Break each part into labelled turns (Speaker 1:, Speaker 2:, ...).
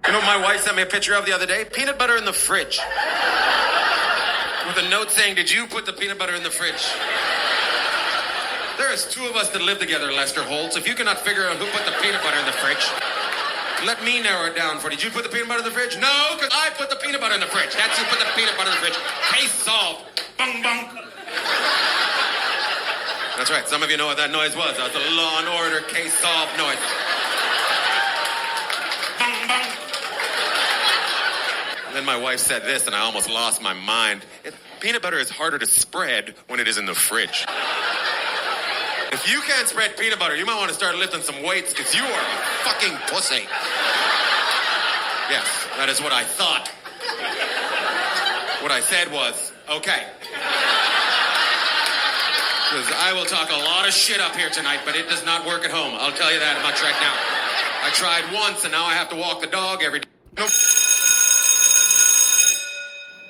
Speaker 1: You know what my wife sent me a picture of the other day? Peanut butter in the fridge. With a note saying, did you put the peanut butter in the fridge? There is two of us that live together, Lester Holtz. If you cannot figure out who put the peanut butter in the fridge, let me narrow it down for you. Did you put the peanut butter in the fridge? No, because I put the peanut butter in the fridge. That's who put the peanut butter in the fridge. Case solved. Bung, bung. That's right. Some of you know what that noise was. That was a Law and Order case solved noise. Bung, bung. And then my wife said this, and I almost lost my mind. Peanut butter is harder to spread when it is in the fridge. If you can't spread peanut butter, you might want to start lifting some weights because you are a fucking pussy. Yes, that is what I thought. What I said was, okay. Because I will talk a lot of shit up here tonight, but it does not work at home. I'll tell you that much right now. I tried once, and now I have to walk the dog every day. Nope.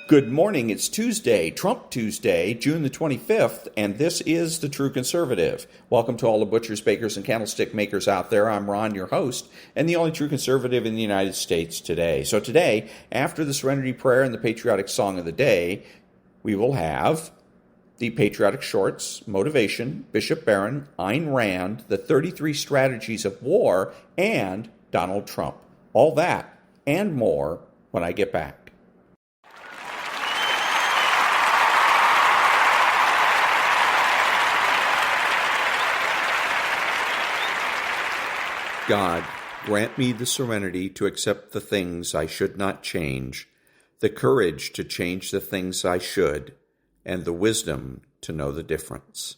Speaker 2: Good morning. It's Tuesday, Trump Tuesday, June the 25th, and this is The True Conservative. Welcome to all the butchers, bakers, and candlestick makers out there. I'm Ron, your host, and the only true conservative in the United States today. So today, after the Serenity Prayer and the patriotic song of the day, we will have the patriotic shorts, motivation, Bishop Barron, Ayn Rand, the 33 strategies of war, and Donald Trump. All that and more when I get back. God, grant me the serenity to accept the things I should not change, the courage to change the things I should, and the wisdom to know the difference.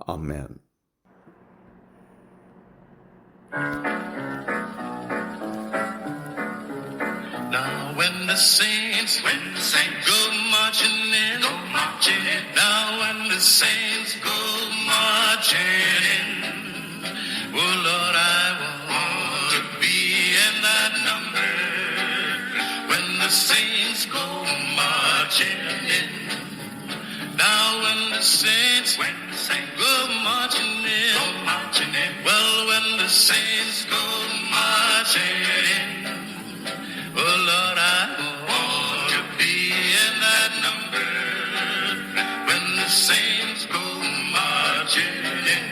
Speaker 2: Amen.
Speaker 3: Now when the saints go marching in, now when the saints go marching in, oh Lord, I want to be in that number. When the saints go marching in, now when the saints go marching in, well, when the saints go marching in, oh Lord, I want to be in that number. When the saints go marching in,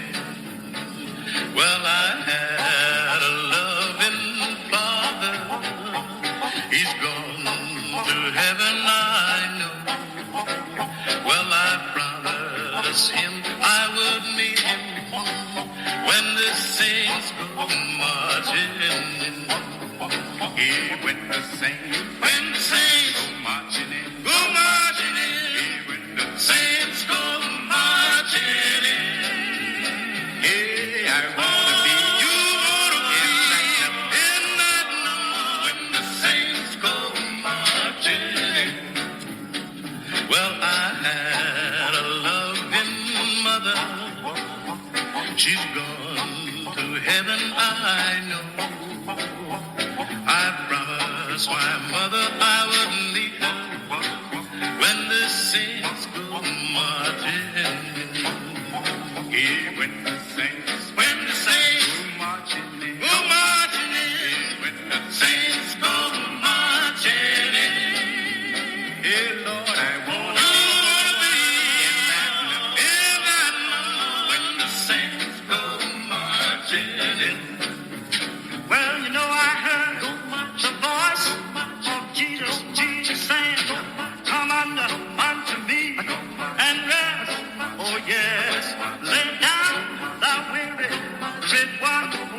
Speaker 3: well, I had a loving father. He's gone to heaven, I know. Well, I promised him I would meet him when the saints go marching in. Yeah, when the saints go marching in, yeah, when the saints go marching in, yeah, I want to be, you want to be in that number when the saints go marching in. Well, I had a loving mother. She's gone to heaven, I know. I promised my mother I would meet her when the saints go marching in. Yeah, when the saints go marching in, when the saints go marching in. Yeah, Lord, I want to be in that number when the saints go marching in. Well, you know, I heard the voice of Jesus saying, come unto me and rest. Oh, yes, lay down, thou weary,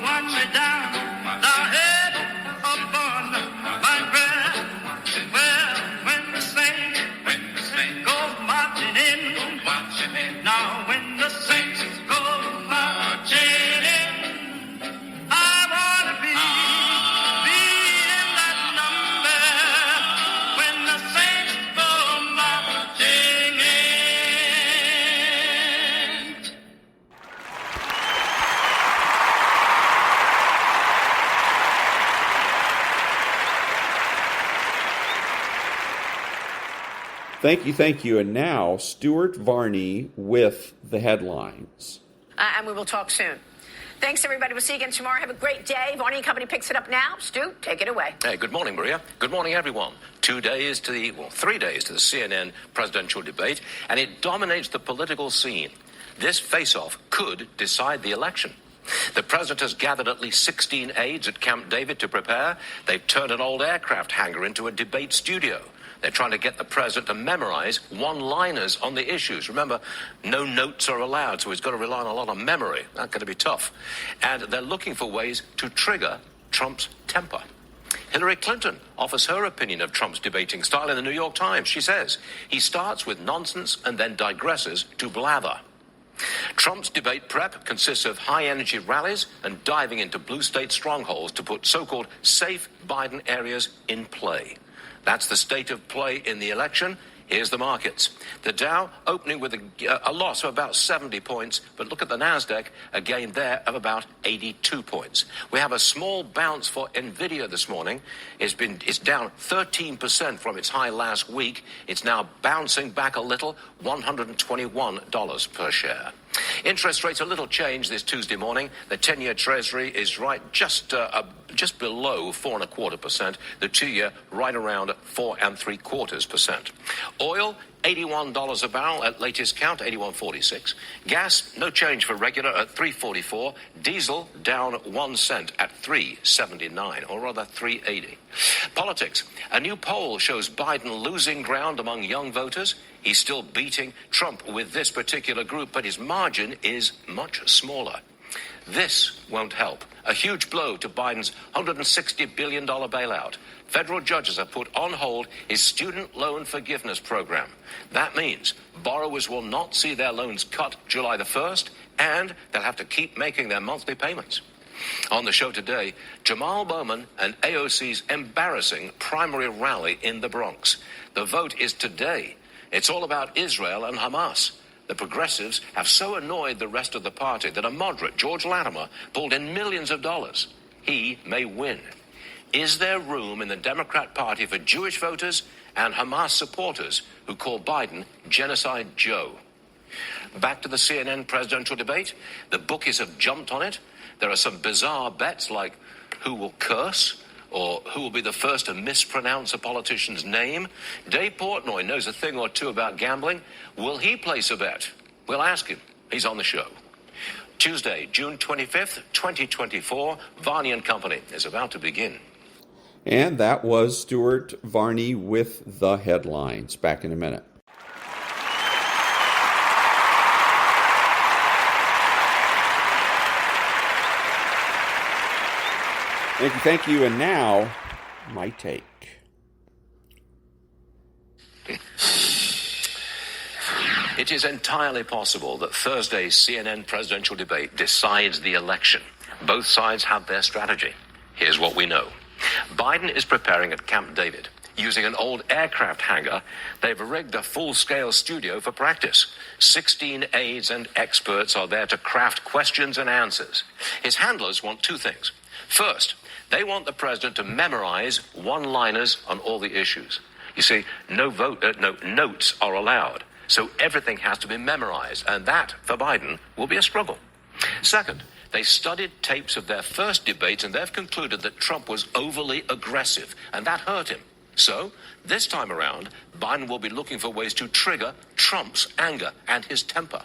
Speaker 3: one lay down, thou head upon my breast. Well, when the saints go marching in, now when the saints go marching in, I want to be in that number when the saints go marching in.
Speaker 2: Thank you. And now, Stuart Varney with the headlines.
Speaker 4: And we will talk soon. Thanks, everybody. We'll see you again tomorrow. Have a great day. Varney and Company picks it up now. Stu, take it away.
Speaker 5: Hey, good morning, Maria. Good morning, everyone. 3 days to the CNN presidential debate, and it dominates the political scene. This face-off could decide the election. The president has gathered at least 16 aides at Camp David to prepare. They've turned an old aircraft hangar into a debate studio. They're trying to get the president to memorize one-liners on the issues. Remember, no notes are allowed, so he's got to rely on a lot of memory. That's going to be tough. And they're looking for ways to trigger Trump's temper. Hillary Clinton offers her opinion of Trump's debating style in the New York Times. She says, he starts with nonsense and then digresses to blather. Trump's debate prep consists of high-energy rallies and diving into blue state strongholds to put so-called safe Biden areas in play. That's the state of play in the election. Here's the markets. The Dow opening with a loss of about 70 points, but look at the NASDAQ, a gain there of about 82 points. We have a small bounce for Nvidia this morning. It's down 13% from its high last week. It's now bouncing back a little, $121 per share. Interest rates a little changed this Tuesday morning. The 10-year Treasury is right just below 4.25%. The 2-year right around 4.75%. Oil, $81 a barrel at latest count, 81.46. Gas, no change for regular at 3.44. Diesel down 1 cent at 3.79, or rather 3.80. Politics. A new poll shows Biden losing ground among young voters. He's still beating Trump with this particular group, but his margin is much smaller. This won't help. A huge blow to Biden's $160 billion bailout. Federal judges have put on hold his student loan forgiveness program. That means borrowers will not see their loans cut July the 1st, and they'll have to keep making their monthly payments. On the show today, Jamal Bowman and AOC's embarrassing primary rally in the Bronx. The vote is today. It's all about Israel and Hamas. The progressives have so annoyed the rest of the party that a moderate, George Latimer, pulled in millions of dollars. He may win. Is there room in the Democrat Party for Jewish voters and Hamas supporters who call Biden Genocide Joe? Back to the CNN presidential debate. The bookies have jumped on it. There are some bizarre bets like who will curse or who will be the first to mispronounce a politician's name. Dave Portnoy knows a thing or two about gambling. Will he place a bet? We'll ask him. He's on the show. Tuesday, June 25th, 2024, Varney and Company is about to begin.
Speaker 2: And that was Stuart Varney with the headlines. Back in a minute. Thank you. And now, my take.
Speaker 5: It is entirely possible that Thursday's CNN presidential debate decides the election. Both sides have their strategy. Here's what we know. Biden is preparing at Camp David. Using an old aircraft hangar, they've rigged a full-scale studio for practice. 16 aides and experts are there to craft questions and answers. His handlers want two things. First, they want the president to memorize one-liners on all the issues. You see, no notes are allowed, so everything has to be memorized, and that, for Biden, will be a struggle. Second, they studied tapes of their first debate, and they've concluded that Trump was overly aggressive, and that hurt him. So, this time around, Biden will be looking for ways to trigger Trump's anger and his temper.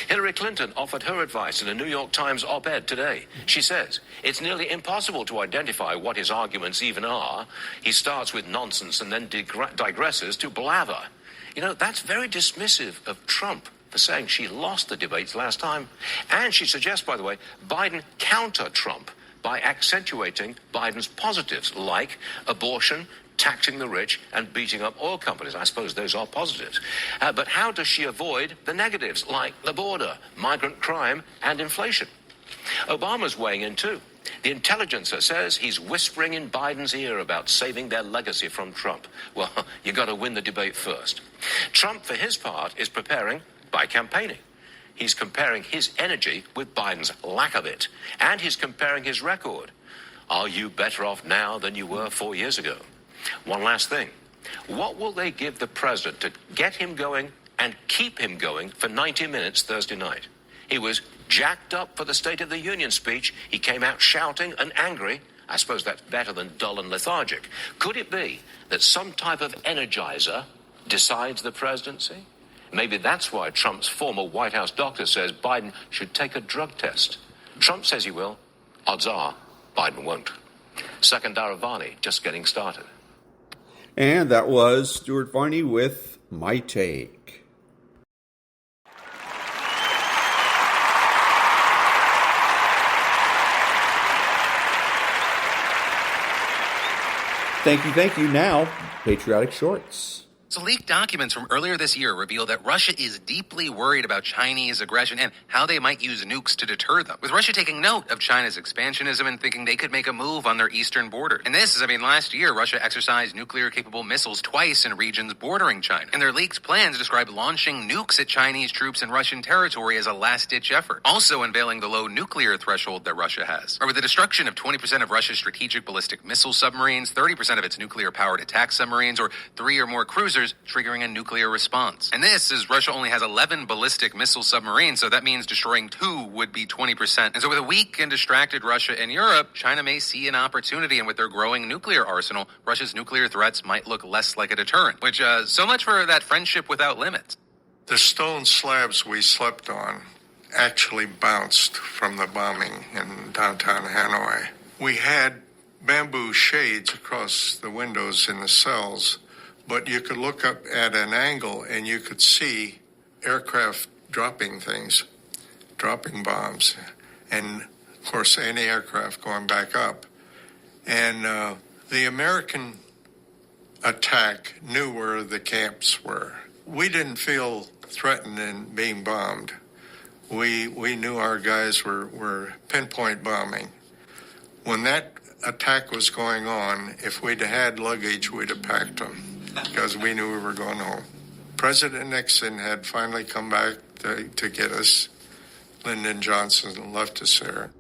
Speaker 5: Hillary Clinton offered her advice in a New York Times op-ed today. She says, it's nearly impossible to identify what his arguments even are. He starts with nonsense and then digresses to blather. You know, that's very dismissive of Trump for saying she lost the debates last time. And she suggests, by the way, Biden counter Trump by accentuating Biden's positives, like abortion, taxing the rich, and beating up oil companies. I suppose those are positives. But how does she avoid the negatives, like the border, migrant crime, and inflation? Obama's weighing in too. The Intelligencer says he's whispering in Biden's ear about saving their legacy from Trump. Well, you got to win the debate first. Trump, for his part, is preparing by campaigning. He's comparing his energy with Biden's lack of it, and he's comparing his record. Are you better off now than you were 4 years ago? One last thing. What will they give the president to get him going and keep him going for 90 minutes Thursday night? He was jacked up for the State of the Union speech. He came out shouting and angry. I suppose that's better than dull and lethargic. Could it be that some type of energizer decides the presidency? Maybe that's why Trump's former White House doctor says Biden should take a drug test. Trump says he will. Odds are Biden won't. Second Daravani, just getting started.
Speaker 2: And that was Stuart Varney with My Take. Thank you. Now, Patriotic Shorts.
Speaker 6: So leaked documents from earlier this year reveal that Russia is deeply worried about Chinese aggression and how they might use nukes to deter them, with Russia taking note of China's expansionism and thinking they could make a move on their eastern border. And this is, last year, Russia exercised nuclear-capable missiles twice in regions bordering China. And their leaked plans describe launching nukes at Chinese troops in Russian territory as a last-ditch effort, also unveiling the low nuclear threshold that Russia has. Or with the destruction of 20% of Russia's strategic ballistic missile submarines, 30% of its nuclear-powered attack submarines, or 3 or more cruisers, triggering a nuclear response. And this is Russia only has 11 ballistic missile submarines, so that means destroying 2 would be 20%. And so with a weak and distracted Russia and Europe, China may see an opportunity, and with their growing nuclear arsenal, Russia's nuclear threats might look less like a deterrent. Which, so much for that friendship without limits.
Speaker 7: The stone slabs we slept on actually bounced from the bombing in downtown Hanoi. We had bamboo shades across the windows in the cells, but you could look up at an angle and you could see aircraft dropping things, dropping bombs, and of course anti-aircraft going back up. And the American attack knew where the camps were. We didn't feel threatened in being bombed. We knew our guys were pinpoint bombing. When that attack was going on, if we'd had luggage, we'd have packed them, because we knew we were going home. President Nixon had finally come back to get us. Lyndon Johnson left us there.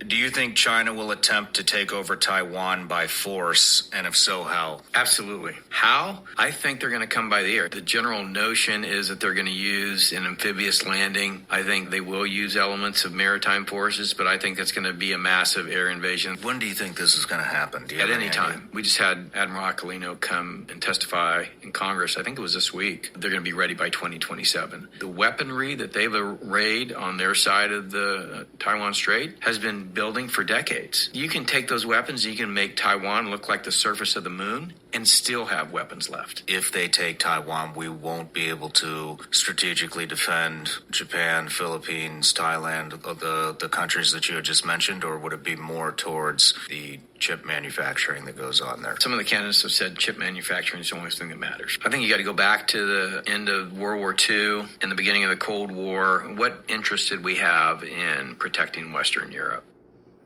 Speaker 8: Do you think China will attempt to take over Taiwan by force? And if so, how?
Speaker 9: Absolutely. How? I think they're going to come by the air. The general notion is that they're going to use an amphibious landing. I think they will use elements of maritime forces, but I think it's going to be a massive air invasion.
Speaker 8: When do you think this is going to happen?
Speaker 9: At any time. We just had Admiral Aquilino come and testify in Congress. I think it was this week. They're going to be ready by 2027. The weaponry that they've arrayed on their side of the Taiwan Strait has been building for decades. You can take those weapons, you can make Taiwan look like the surface of the moon and still have weapons left.
Speaker 8: If they take Taiwan, we won't be able to strategically defend Japan, Philippines, Thailand, the countries that you had just mentioned, or would it be more towards the chip manufacturing that goes on there?
Speaker 9: Some of the candidates have said chip manufacturing is the only thing that matters. I think you got to go back to the end of World War II and the beginning of the Cold War. What interest did we have in protecting Western Europe?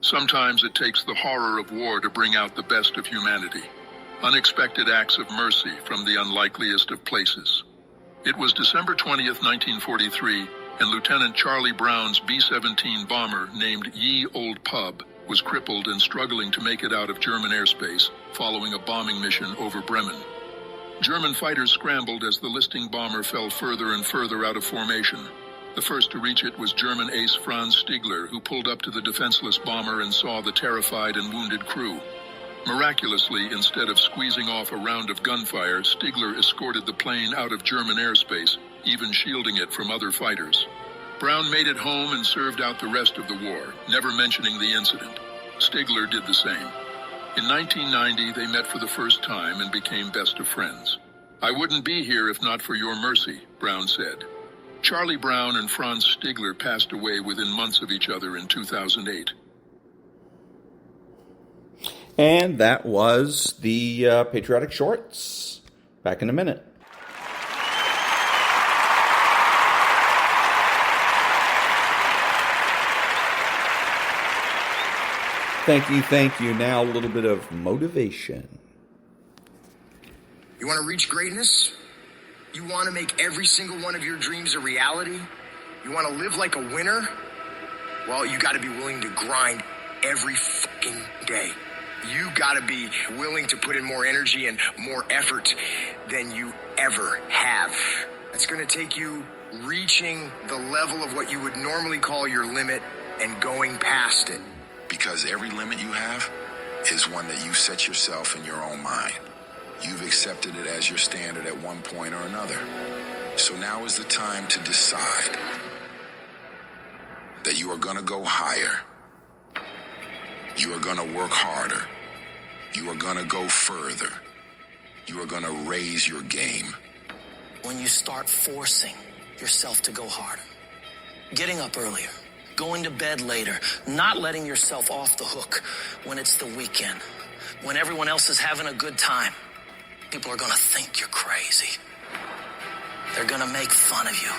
Speaker 10: Sometimes it takes the horror of war to bring out the best of humanity. Unexpected acts of mercy from the unlikeliest of places. It was December 20th, 1943, and Lieutenant Charlie Brown's B-17 bomber named Ye Old Pub was crippled and struggling to make it out of German airspace following a bombing mission over Bremen. German fighters scrambled as the listing bomber fell further and further out of formation. The first to reach it was German ace Franz Stigler, who pulled up to the defenseless bomber and saw the terrified and wounded crew. Miraculously, instead of squeezing off a round of gunfire, Stigler escorted the plane out of German airspace, even shielding it from other fighters. Brown made it home and served out the rest of the war, never mentioning the incident. Stigler did the same. In 1990, they met for the first time and became best of friends. "I wouldn't be here if not for your mercy," Brown said. Charlie Brown and Franz Stigler passed away within months of each other in 2008.
Speaker 2: And that was the Patriotic Shorts. Back in a minute. Thank you. Now a little bit of motivation.
Speaker 11: You want to reach greatness? You want to make every single one of your dreams a reality? You want to live like a winner? Well, you got to be willing to grind every fucking day. You got to be willing to put in more energy and more effort than you ever have. It's going to take you reaching the level of what you would normally call your limit and going past it.
Speaker 12: Because every limit you have is one that you set yourself in your own mind. You've accepted it as your standard at one point or another. So now is the time to decide that you are going to go higher. You are going to work harder. You are going to go further. You are going to raise your game.
Speaker 13: When you start forcing yourself to go harder, getting up earlier, going to bed later, not letting yourself off the hook when it's the weekend, when everyone else is having a good time, people are going to think you're crazy. They're going to make fun of you.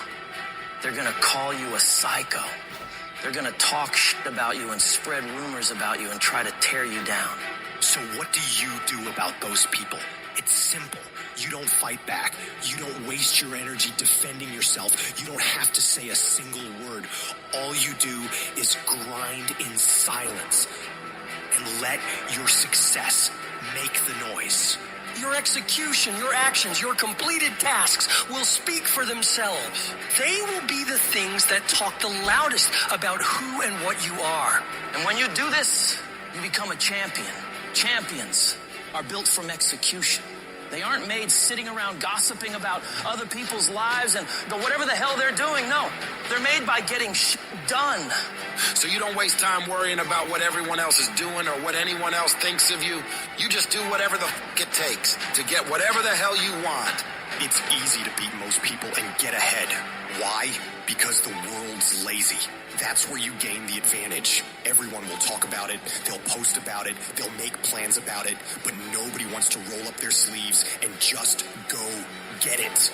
Speaker 13: They're going to call you a psycho. They're going to talk shit about you and spread rumors about you and try to tear you down.
Speaker 11: So what do you do about those people? It's simple. You don't fight back. You don't waste your energy defending yourself. You don't have to say a single word. All you do is grind in silence and let your success make the noise.
Speaker 13: Your execution, your actions, your completed tasks will speak for themselves. They will be the things that talk the loudest about who and what you are. And when you do this, you become a champion. Champions are built from execution. They aren't made sitting around gossiping about other people's lives and whatever the hell they're doing. No, they're made by getting shit done.
Speaker 14: So you don't waste time worrying about what everyone else is doing or what anyone else thinks of you. You just do whatever the it takes to get whatever the hell you want.
Speaker 11: It's easy to beat most people and get ahead. Why? Because the world's lazy. That's where you gain the advantage. Everyone will talk about it, they'll post about it, they'll make plans about it, but nobody wants to roll up their sleeves and just go get it.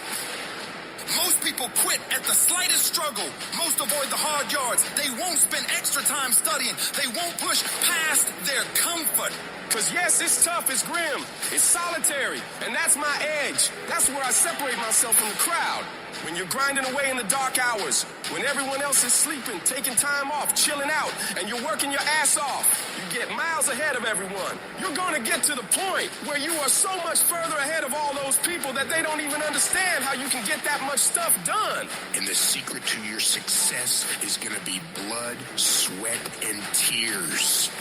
Speaker 14: Most people quit at the slightest struggle. Most avoid the hard yards. They won't spend extra time studying. They won't push past their comfort.
Speaker 15: Cause yes, it's tough, it's grim, it's solitary, and that's my edge. That's where I separate myself from the crowd. When you're grinding away in the dark hours, when everyone else is sleeping, taking time off, chilling out, and you're working your ass off, you get miles ahead of everyone. You're gonna get to the point where you are so much further ahead of all those people that they don't even understand how you can get that much stuff done.
Speaker 11: And the secret to your success is gonna be blood, sweat, and tears.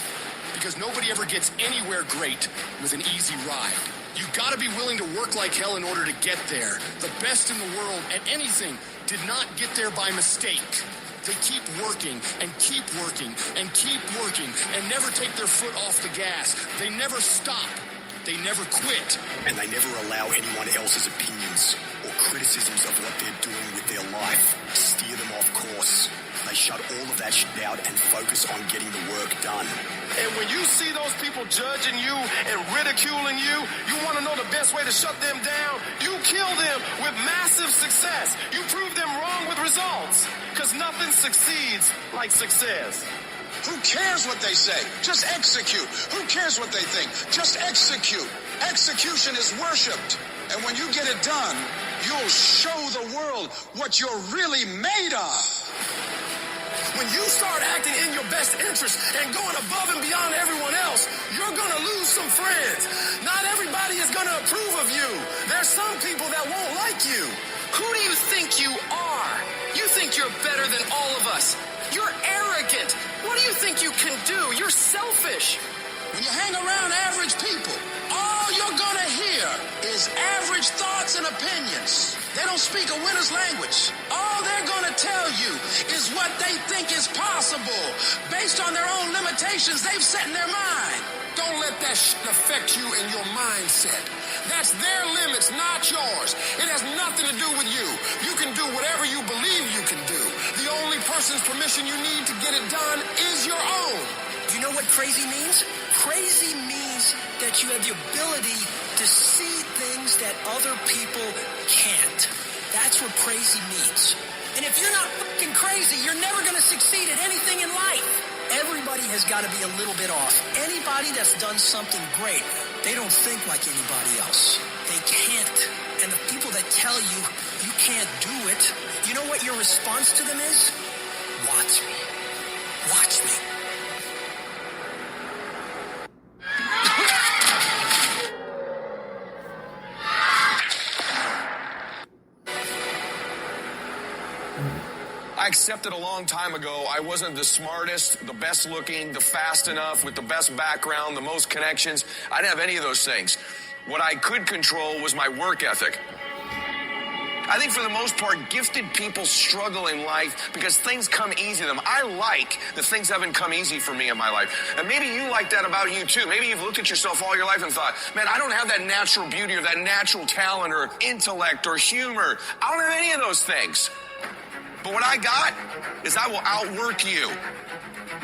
Speaker 11: Because nobody ever gets anywhere great with an easy ride. You gotta be willing to work like hell in order to get there. The best in the world at anything did not get there by mistake. They keep working and keep working and keep working and never take their foot off the gas. They never stop. They never quit. And they never allow anyone else's opinions or criticisms of what they're doing with their life steer them off course. They shut all of that shit out and focus on getting the work done.
Speaker 15: And when you see those people judging you and ridiculing you, you want to know the best way to shut them down? You kill them with massive success. You prove them wrong with results. Because nothing succeeds like success.
Speaker 14: Who cares what they say? Just execute. Who cares what they think? Just execute. Execution is worshipped. And when you get it done, you'll show the world what you're really made of.
Speaker 15: When you start acting in your best interest and going above and beyond everyone else, you're going to lose some friends. Not everybody is going to approve of you. There's some people that won't like you. Who do you think you are? You think you're better than all of us. You're arrogant. What do you think you can do? You're selfish.
Speaker 14: When you hang around average people, all you're going to hear is average thoughts and opinions. They don't speak a winner's language. All they're going to tell you is what they think is possible based on their own limitations they've set in their mind.
Speaker 15: Don't let that shit affect you and your mindset. That's their limits, not yours. It has nothing to do with you. You can do whatever you believe you can do. The only person's permission you need to get it done is your own.
Speaker 13: Do you know what crazy means? Crazy means that you have the ability to see things that other people can't. That's what crazy means. And if you're not fucking crazy, you're never going to succeed at anything in life. Everybody has got to be a little bit off. Anybody that's done something great, they don't think like anybody else. They can't. And the people that tell you you can't do it, you know what your response to them is? Watch me. Watch me.
Speaker 15: I accepted a long time ago I wasn't the smartest, the best looking, the fast enough, with the best background, the most connections. I didn't have any of those things. What I could control was my work ethic. I think for the most part, gifted people struggle in life because things come easy to them. I like that things haven't come easy for me in my life. And maybe you like that about you too. Maybe you've looked at yourself all your life and thought, man, I don't have that natural beauty or that natural talent or intellect or humor. I don't have any of those things. But what I got is I will outwork you.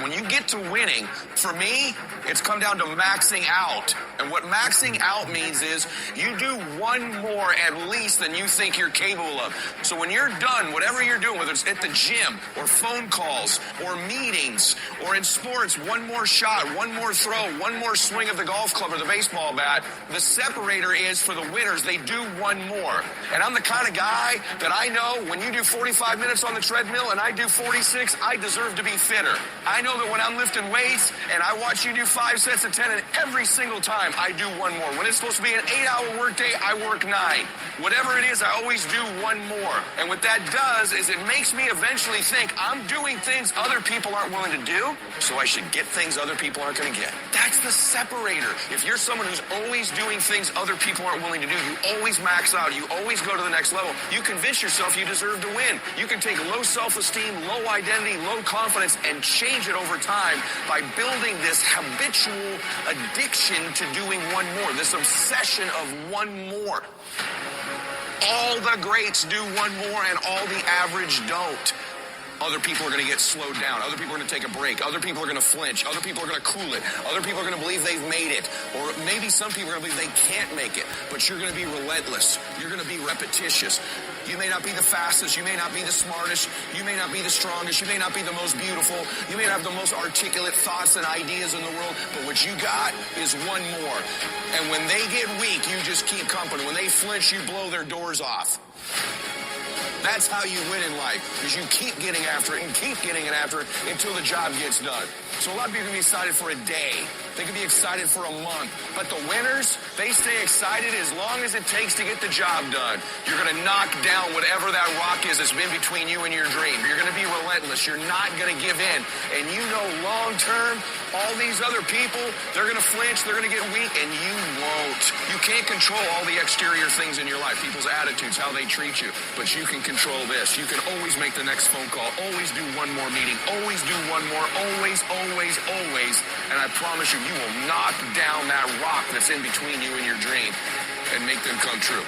Speaker 15: When you get to winning, for me, it's come down to maxing out. And what maxing out means is you do one more at least than you think you're capable of. So when you're done, whatever you're doing, whether it's at the gym or phone calls or meetings or in sports, one more shot, one more throw, one more swing of the golf club or the baseball bat, the separator is for the winners, they do one more. And I'm the kind of guy that I know when you do 45 minutes on the treadmill and I do 46, I deserve to be fitter. I know that when I'm lifting weights and I watch you do 5 sets of 10 and every single time I do one more. When it's supposed to be an 8-hour workday, I work 9. Whatever it is, I always do one more. And what that does is it makes me eventually think I'm doing things other people aren't willing to do, so I should get things other people aren't going to get. That's the separator. If you're someone who's always doing things other people aren't willing to do, you always max out, you always go to the next level, you convince yourself you deserve to win. You can take low self-esteem, low identity, low confidence, and change it over time by building this habitual addiction to doing one more, this obsession of one more. All the greats do one more and all the average don't. Other people are going to get slowed down. Other people are going to take a break. Other people are going to flinch. Other people are going to cool it. Other people are going to believe they've made it. Or maybe some people are going to believe they can't make it. But you're going to be relentless. You're going to be repetitious. You may not be the fastest. You may not be the smartest. You may not be the strongest. You may not be the most beautiful. You may not have the most articulate thoughts and ideas in the world. But what you got is one more. And when they get weak, you just keep company. When they flinch, you blow their doors off. That's how you win in life, is you keep getting after it and keep getting it after it until the job gets done. So a lot of people can be excited for a day. They can be excited for a month. But the winners, they stay excited as long as it takes to get the job done. You're going to knock down whatever that rock is that's been between you and your dream. You're going to be relentless. You're not going to give in. And you know long term, all these other people, they're going to flinch, they're going to get weak, and you won't. You can't control all the exterior things in your life, people's attitudes, how they treat you. But you can control this. You can always make the next phone call, always do one more meeting, always do one more, always, always, always. And I promise you, you will knock down that rock that's in between you and your dream and make them come true.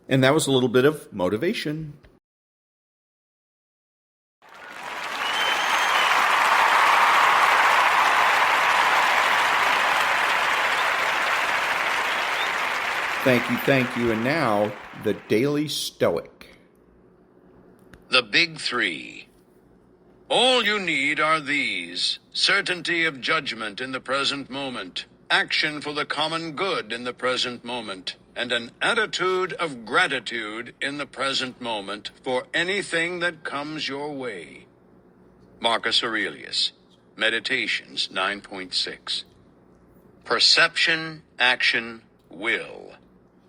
Speaker 2: And that was a little bit of motivation. Thank you. And now, the Daily Stoic.
Speaker 16: The Big Three. All you need are these: certainty of judgment in the present moment, action for the common good in the present moment, and an attitude of gratitude in the present moment for anything that comes your way. Marcus Aurelius, Meditations 9.6. Perception, action, will.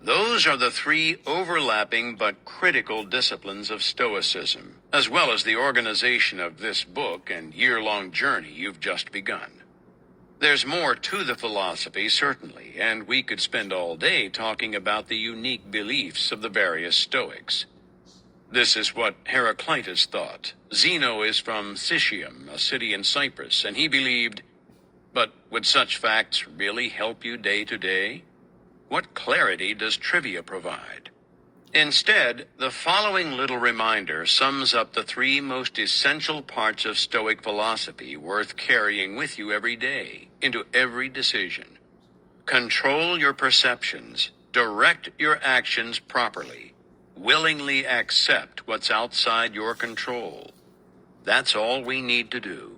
Speaker 16: Those are the three overlapping but critical disciplines of Stoicism, as well as the organization of this book and year-long journey you've just begun. There's more to the philosophy, certainly, and we could spend all day talking about the unique beliefs of the various Stoics. This is what Heraclitus thought. Zeno is from Sicyon, a city in Cyprus, and he believed, but would such facts really help you day to day? What clarity does trivia provide? Instead, the following little reminder sums up the three most essential parts of Stoic philosophy worth carrying with you every day, into every decision. Control your perceptions, direct your actions properly, willingly accept what's outside your control. That's all we need to do.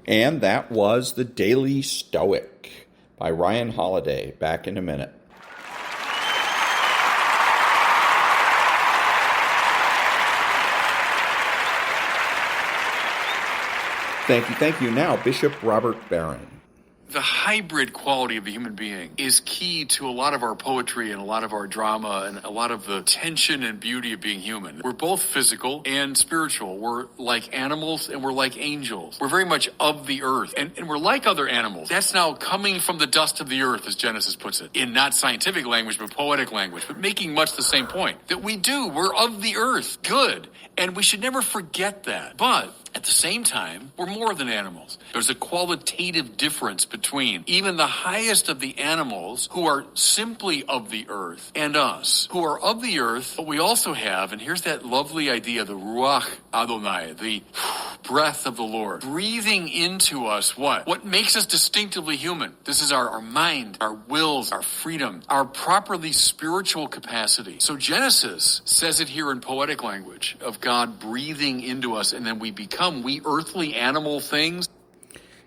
Speaker 2: And that was The Daily Stoic by Ryan Holiday. Back in a minute. Thank you. Now, Bishop Robert Barron.
Speaker 17: The hybrid quality of the human being is key to a lot of our poetry and a lot of our drama and a lot of the tension and beauty of being human. We're both physical and spiritual. We're like animals and we're like angels. We're very much of the earth and we're like other animals. That's now coming from the dust of the earth, as Genesis puts it, in not scientific language, but poetic language, but making much the same point that we're of the earth. Good. And we should never forget that. But at the same time, we're more than animals. There's a qualitative difference between even the highest of the animals who are simply of the earth and us, who are of the earth, but we also have, and here's that lovely idea, the Ruach Adonai, the breath of the Lord, breathing into us what? What makes us distinctively human. This is our mind, our wills, our freedom, our properly spiritual capacity. So Genesis says it here in poetic language of God breathing into us, and then we earthly animal things.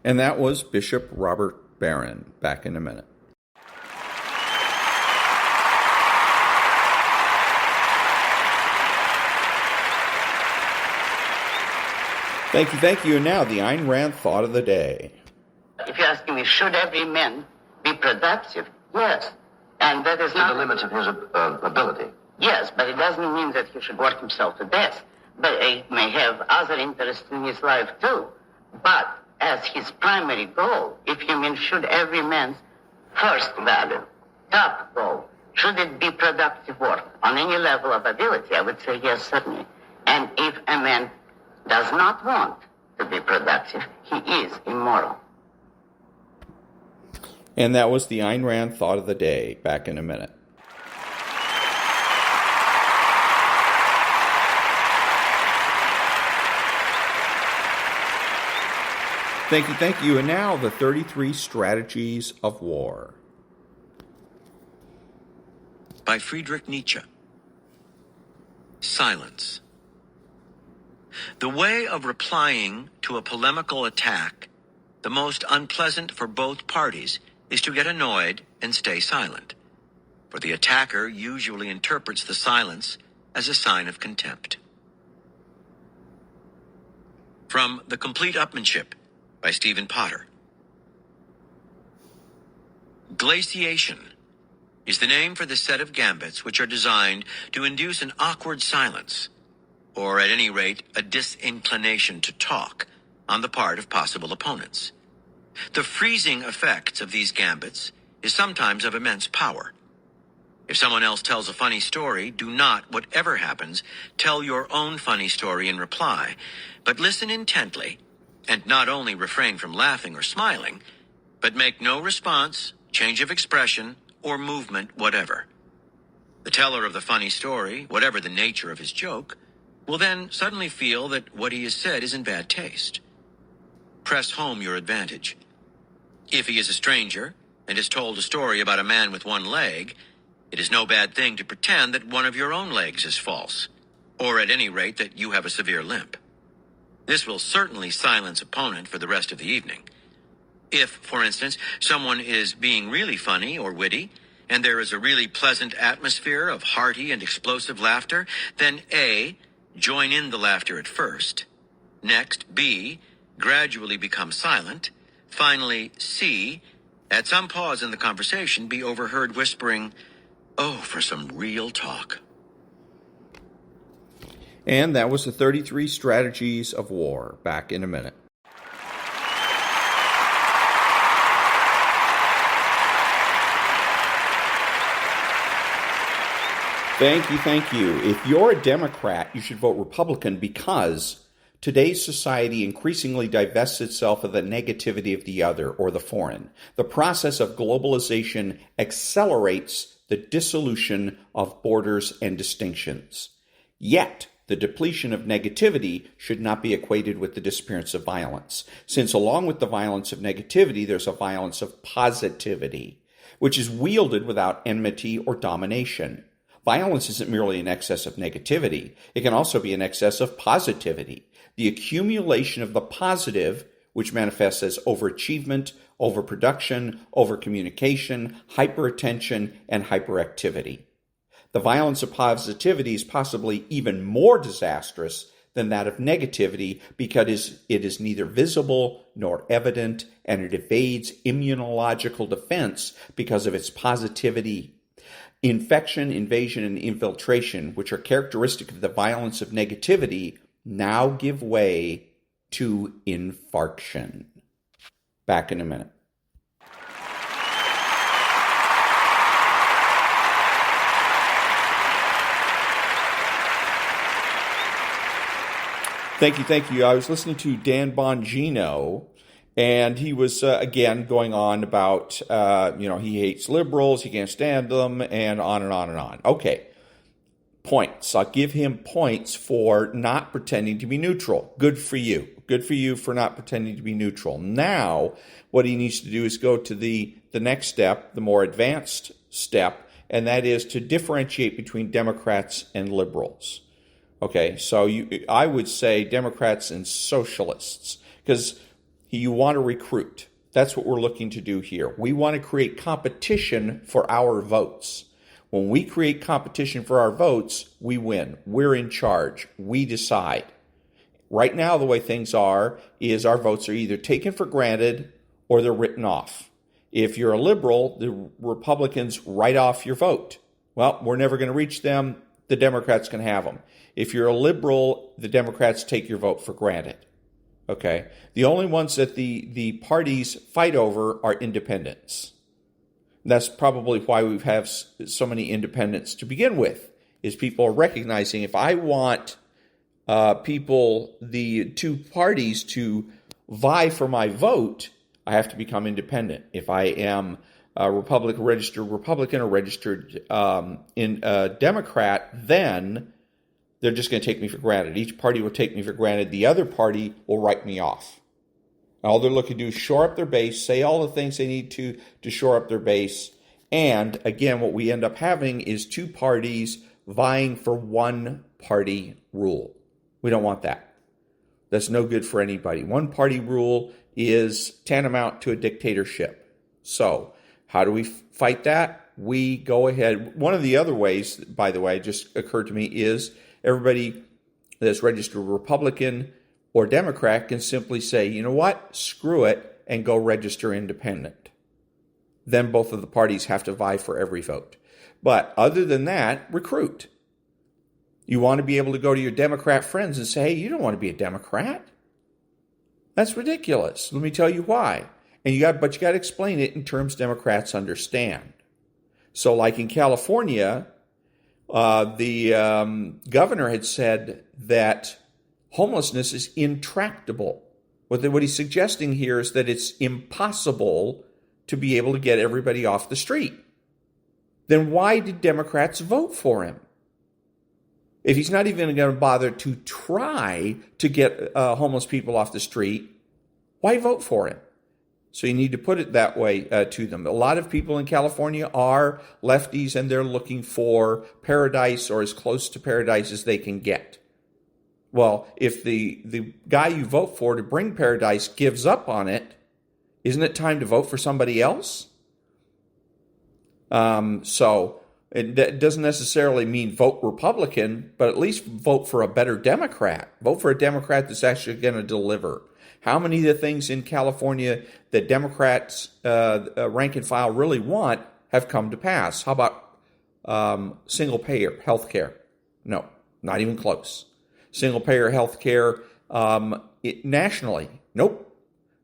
Speaker 2: And that was Bishop Robert Barron. Back in a minute. Thank you. And now the Ayn Rand thought of the day.
Speaker 18: If you're asking me, should every man be productive? Yes. And that is not...
Speaker 19: To the limits of his ability.
Speaker 18: Yes, but it doesn't mean that he should work himself to death. But he may have other interests in his life too. But as his primary goal, if you mean should every man's first value, top goal, should it be productive work on any level of ability? I would say yes, certainly. And if a man does not want to be productive, he is immoral.
Speaker 2: And that was the Ayn Rand thought of the day. Back in a minute. Thank you. And now the 33 Strategies of War.
Speaker 20: By Friedrich Nietzsche. Silence. The way of replying to a polemical attack, the most unpleasant for both parties, is to get annoyed and stay silent. For the attacker usually interprets the silence as a sign of contempt. From The Complete Upmanship, by Stephen Potter. Glaciation is the name for the set of gambits which are designed to induce an awkward silence, or at any rate a disinclination to talk, on the part of possible opponents. The freezing effects of these gambits is sometimes of immense power. If someone else tells a funny story, do not, whatever happens, tell your own funny story in reply, but listen intently, and not only refrain from laughing or smiling, but make no response, change of expression, or movement whatever. The teller of the funny story, whatever the nature of his joke, will then suddenly feel that what he has said is in bad taste. Press home your advantage. If he is a stranger and has told a story about a man with one leg, it is no bad thing to pretend that one of your own legs is false, or at any rate that you have a severe limp. This will certainly silence opponent for the rest of the evening. If, for instance, someone is being really funny or witty, and there is a really pleasant atmosphere of hearty and explosive laughter, then A, join in the laughter at first. Next, B, gradually become silent. Finally, C, at some pause in the conversation, be overheard whispering, "Oh, for some real talk."
Speaker 2: And that was the 33 Strategies of War. Back in a minute. Thank you. If you're a Democrat, you should vote Republican because today's society increasingly divests itself of the negativity of the other or the foreign. The process of globalization accelerates the dissolution of borders and distinctions. Yet, the depletion of negativity should not be equated with the disappearance of violence, since along with the violence of negativity, there's a violence of positivity, which is wielded without enmity or domination. Violence isn't merely an excess of negativity. It can also be an excess of positivity. The accumulation of the positive, which manifests as overachievement, overproduction, overcommunication, hyperattention, and hyperactivity. The violence of positivity is possibly even more disastrous than that of negativity because it is neither visible nor evident, and it evades immunological defense because of its positivity. Infection, invasion, and infiltration, which are characteristic of the violence of negativity, now give way to infarction. Back in a minute. Thank you. I was listening to Dan Bongino, and he was, again, going on about, he hates liberals, he can't stand them, and on and on and on. Okay, points. I'll give him points for not pretending to be neutral. Good for you. Good for you for not pretending to be neutral. Now, what he needs to do is go to the next step, the more advanced step, and that is to differentiate between Democrats and liberals. Okay, so I would say Democrats and socialists, because you want to recruit. That's what we're looking to do here. We want to create competition for our votes. When we create competition for our votes, we win. We're in charge. We decide. Right now, the way things are is our votes are either taken for granted or they're written off. If you're a liberal, the Republicans write off your vote. Well, we're never going to reach them. The Democrats can have them. If you're a liberal, the Democrats take your vote for granted. Okay? The only ones that the parties fight over are independents. That's probably why we have so many independents to begin with, is people are recognizing if I want the two parties to vie for my vote, I have to become independent. If I am a registered Republican or registered Democrat, then they're just going to take me for granted. Each party will take me for granted. The other party will write me off. All they're looking to do is shore up their base, say all the things they need to shore up their base. And again, what we end up having is two parties vying for one party rule. We don't want that. That's no good for anybody. One party rule is tantamount to a dictatorship. So how do we fight that? We go ahead. One of the other ways, by the way, just occurred to me, is everybody that's registered Republican or Democrat can simply say, you know what, screw it, and go register independent. Then both of the parties have to vie for every vote. But other than that, recruit. You want to be able to go to your Democrat friends and say, hey, you don't want to be a Democrat. That's ridiculous. Let me tell you why. But you got to explain it in terms Democrats understand. So like in California, the governor had said that homelessness is intractable. What he's suggesting here is that it's impossible to be able to get everybody off the street. Then why did Democrats vote for him? If he's not even going to bother to try to get homeless people off the street, why vote for him? So you need to put it that way to them. A lot of people in California are lefties, and they're looking for paradise or as close to paradise as they can get. Well, if the guy you vote for to bring paradise gives up on it, isn't it time to vote for somebody else? So it doesn't necessarily mean vote Republican, but at least vote for a better Democrat. Vote for a Democrat that's actually going to deliver. How many of the things in California that Democrats, rank and file, really want have come to pass? How about single-payer health care? No, not even close. Single-payer health care nationally? Nope.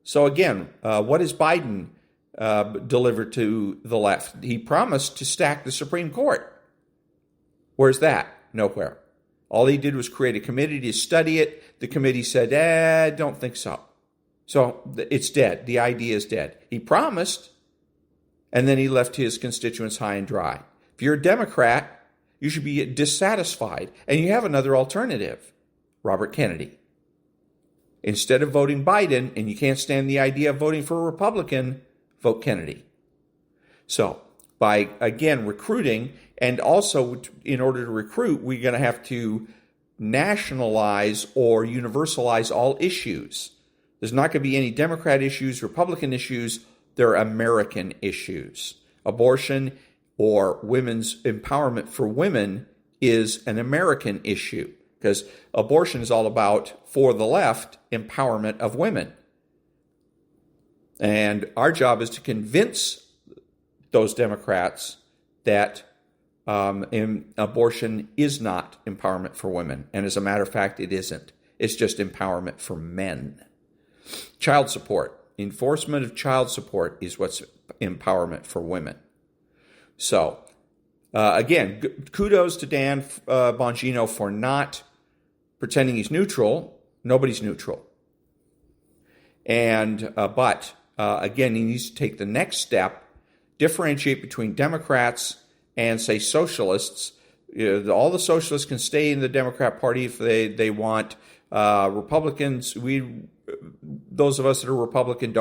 Speaker 2: So again, what has Biden delivered to the left? He promised to stack the Supreme Court. Where's that? Nowhere. All he did was create a committee to study it. The committee said, don't think so. So it's dead. The idea is dead. He promised, and then he left his constituents high and dry. If you're a Democrat, you should be dissatisfied. And you have another alternative, Robert Kennedy. Instead of voting Biden, and you can't stand the idea of voting for a Republican, vote Kennedy. So by, again, recruiting, and also in order to recruit, we're going to have to nationalize or universalize all issues. There's not going to be any Democrat issues, Republican issues. They're American issues. Abortion or women's empowerment for women is an American issue because abortion is all about, for the left, empowerment of women. And our job is to convince those Democrats that abortion is not empowerment for women. And as a matter of fact, it isn't. It's just empowerment for men. Child support. Enforcement of child support is what's empowerment for women. So, again, kudos to Dan Bongino for not pretending he's neutral. Nobody's neutral. And but again, he needs to take the next step, differentiate between Democrats and, say, socialists. All the socialists can stay in the Democrat Party if they want. Republicans, those of us that are Republican,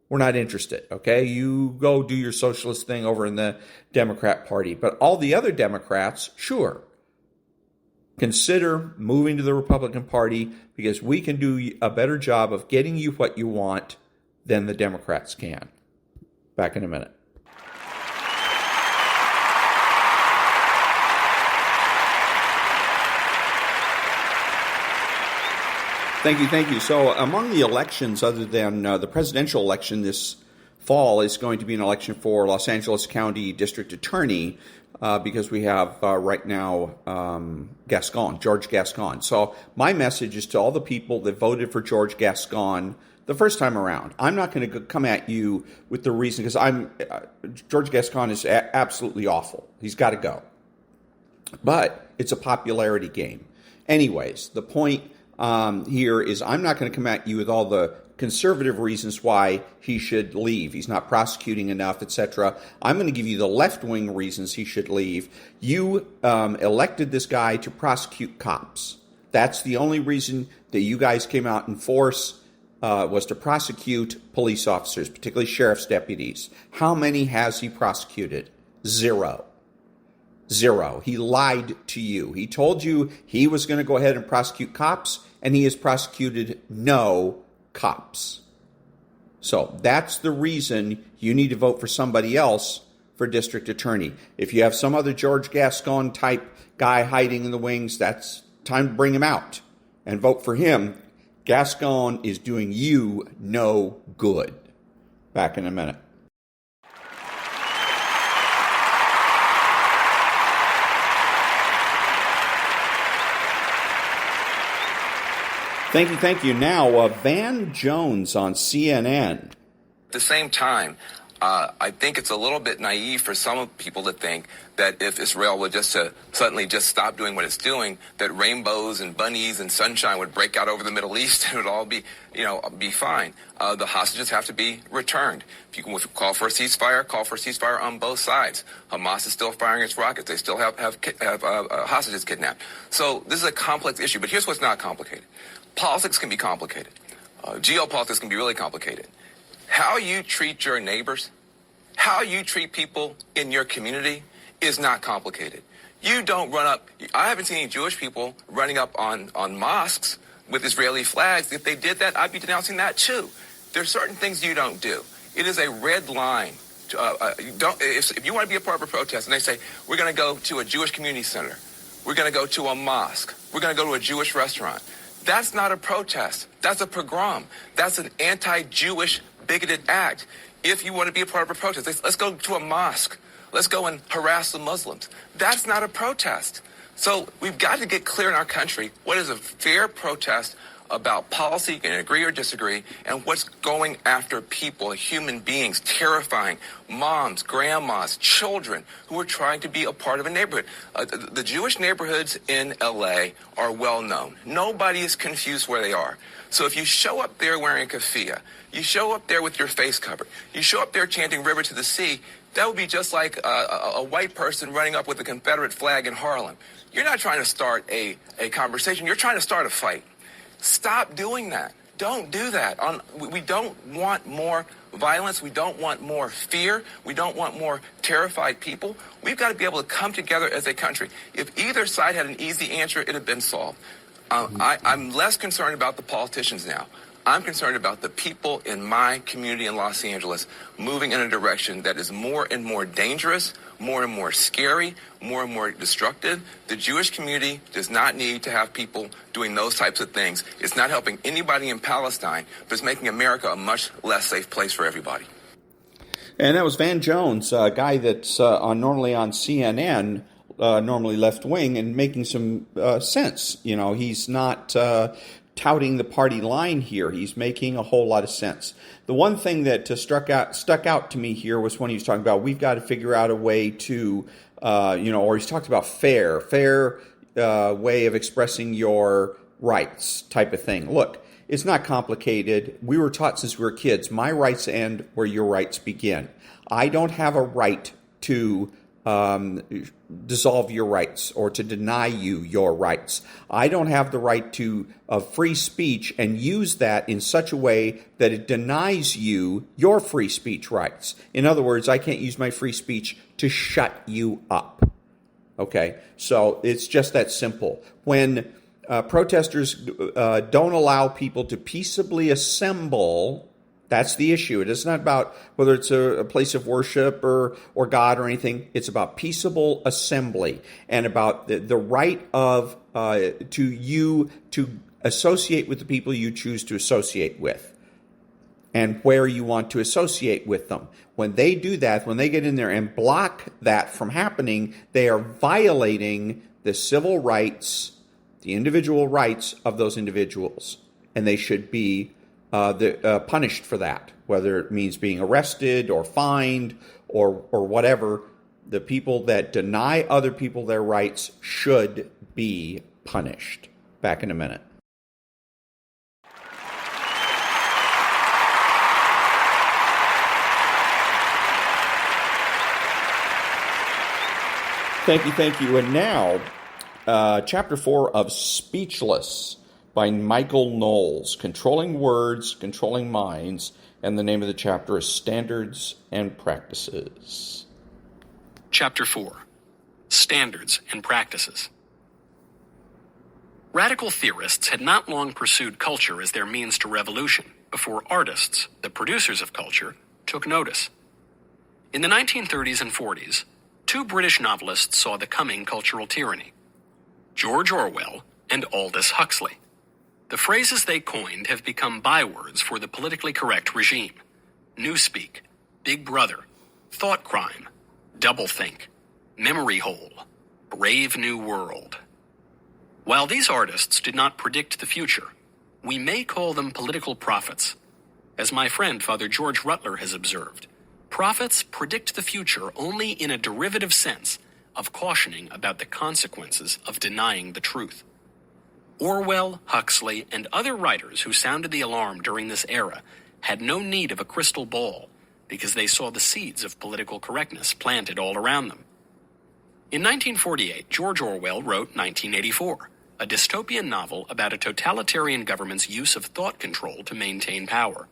Speaker 2: we're not interested, okay? You go do your socialist thing over in the Democrat Party. But all the other Democrats, sure, consider moving to the Republican Party, because we can do a better job of getting you what you want than the Democrats can. Back in a minute. Thank you. So among the elections, other than the presidential election this fall, is going to be an election for Los Angeles County District Attorney, because we have right now George Gascon. So my message is to all the people that voted for George Gascon the first time around. I'm not going to come at you with the reason, because George Gascon is absolutely awful. He's got to go. But it's a popularity game. Anyways, the point here is I'm not going to come at you with all the conservative reasons why he should leave. He's not prosecuting enough, etc. I'm going to give you the left-wing reasons he should leave. You elected this guy to prosecute cops. That's the only reason that you guys came out in force, was to prosecute police officers, particularly sheriff's deputies. How many has he prosecuted? Zero. He lied to you. He told you he was going to go ahead and prosecute cops, and he has prosecuted no cops. So that's the reason you need to vote for somebody else for district attorney. If you have some other George Gascon type guy hiding in the wings, that's time to bring him out and vote for him. Gascon is doing you no good. Back in a minute. Thank you. Now, Van Jones on CNN.
Speaker 21: At the same time, I think it's a little bit naive for some people to think that if Israel would just suddenly just stop doing what it's doing, that rainbows and bunnies and sunshine would break out over the Middle East and it would all be fine. The hostages have to be returned. If you can call for a ceasefire on both sides. Hamas is still firing its rockets. They still have hostages kidnapped. So this is a complex issue. But here's what's not complicated. Politics can be complicated. Geopolitics can be really complicated. How you treat your neighbors, how you treat people in your community is not complicated. You don't run up. I haven't seen any Jewish people running up on mosques with Israeli flags. If they did that, I'd be denouncing that too. There's certain things you don't do. It is a red line. If you want to be a part of a protest and they say, we're going to go to a Jewish community center, we're going to go to a mosque, we're going to go to a Jewish restaurant, that's not a protest. That's a pogrom. That's an anti-Jewish bigoted act. If you want to be a part of a protest, let's go to a mosque. Let's go and harass the Muslims. That's not a protest. So we've got to get clear in our country what is a fair protest about policy, you can agree or disagree, and what's going after people, human beings, terrifying moms, grandmas, children who are trying to be a part of a neighborhood. The Jewish neighborhoods in L.A. are well known. Nobody is confused where they are. So if you show up there wearing a keffiyeh, you show up there with your face covered, you show up there chanting river to the sea, that would be just like a white person running up with a Confederate flag in Harlem. You're not trying to start a conversation. You're trying to start a fight. Stop doing that. Don't do that. We don't want more violence. We don't want more fear. We don't want more terrified people. We've got to be able to come together as a country. If either side had an easy answer, it would have been solved. I'm less concerned about the politicians now. I'm concerned about the people in my community in Los Angeles moving in a direction that is more and more dangerous, more and more scary, more and more destructive. The Jewish community does not need to have people doing those types of things. It's not helping anybody in Palestine, but it's making America a much less safe place for everybody.
Speaker 2: And that was Van Jones, a guy that's normally on CNN, normally left-wing, and making some sense. You know, he's not touting the party line here. He's making a whole lot of sense. The one thing that stuck out to me here was when he was talking about we've got to figure out a way to, or he's talked about fair way of expressing your rights type of thing. Look, it's not complicated. We were taught since we were kids, my rights end where your rights begin. I don't have a right to dissolve your rights or to deny you your rights. I don't have the right to free speech and use that in such a way that it denies you your free speech rights. In other words, I can't use my free speech to shut you up. Okay, so it's just that simple. When protesters don't allow people to peaceably assemble, that's the issue. It is not about whether it's a place of worship or God or anything. It's about peaceable assembly and about the right of to associate with the people you choose to associate with and where you want to associate with them. When they do that, when they get in there and block that from happening, they are violating the civil rights, the individual rights of those individuals, and they should be punished for that, whether it means being arrested or fined or whatever. The people that deny other people their rights should be punished. Back in a minute. Thank you. And now, Chapter 4 of Speechless by Michael Knowles. Controlling Words, Controlling Minds. And the name of the chapter is Standards and Practices.
Speaker 1: Chapter 4. Standards and Practices. Radical theorists had not long pursued culture as their means to revolution before artists, the producers of culture, took notice. In the 1930s and 40s, two British novelists saw the coming cultural tyranny: George Orwell and Aldous Huxley. The phrases they coined have become bywords for the politically correct regime: newspeak, big brother, thought crime, doublethink, memory hole, brave new world. While these artists did not predict the future, we may call them political prophets. As my friend Father George Rutler has observed, prophets predict the future only in a derivative sense of cautioning about the consequences of denying the truth. Orwell, Huxley, and other writers who sounded the alarm during this era had no need of a crystal ball because they saw the seeds of political correctness planted all around them. In 1948, George Orwell wrote 1984, a dystopian novel about a totalitarian government's use of thought control to maintain power.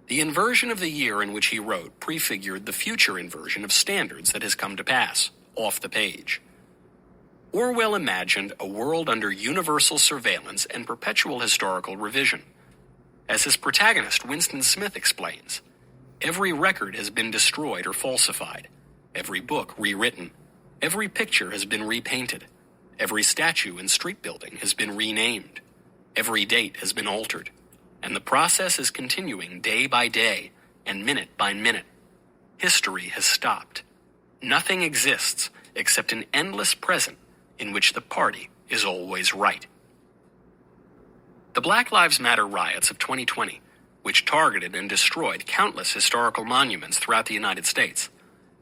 Speaker 1: The inversion of the year in which he wrote prefigured the future inversion of standards that has come to pass, off the page. Orwell imagined a world under universal surveillance and perpetual historical revision. As his protagonist, Winston Smith, explains, every record has been destroyed or falsified, every book rewritten, every picture has been repainted, every statue and street building has been renamed, every date has been altered, and the process is continuing day by day and minute by minute. History has stopped. Nothing exists except an endless present in which the party is always right. The Black Lives Matter riots of 2020, which targeted and destroyed countless historical monuments throughout the United States,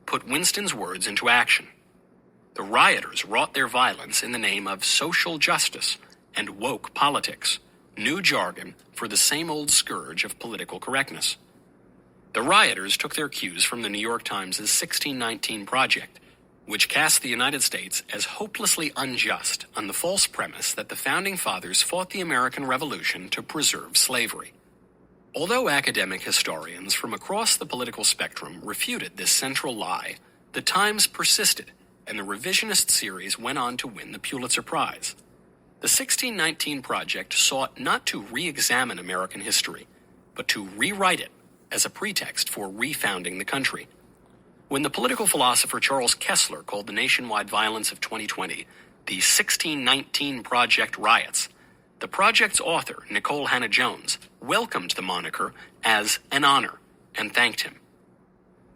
Speaker 1: put Winston's words into action. The rioters wrought their violence in the name of social justice and woke politics, new jargon for the same old scourge of political correctness. The rioters took their cues from the New York Times' 1619 Project, which cast the United States as hopelessly unjust on the false premise that the Founding Fathers fought the American Revolution to preserve slavery. Although academic historians from across the political spectrum refuted this central lie, the Times persisted, and the revisionist series went on to win the Pulitzer Prize. The 1619 Project sought not to re-examine American history, but to rewrite it as a pretext for refounding the country. When the political philosopher Charles Kessler called the nationwide violence of 2020 the 1619 Project riots, the project's author, Nicole Hannah-Jones, welcomed the moniker as an honor and thanked him.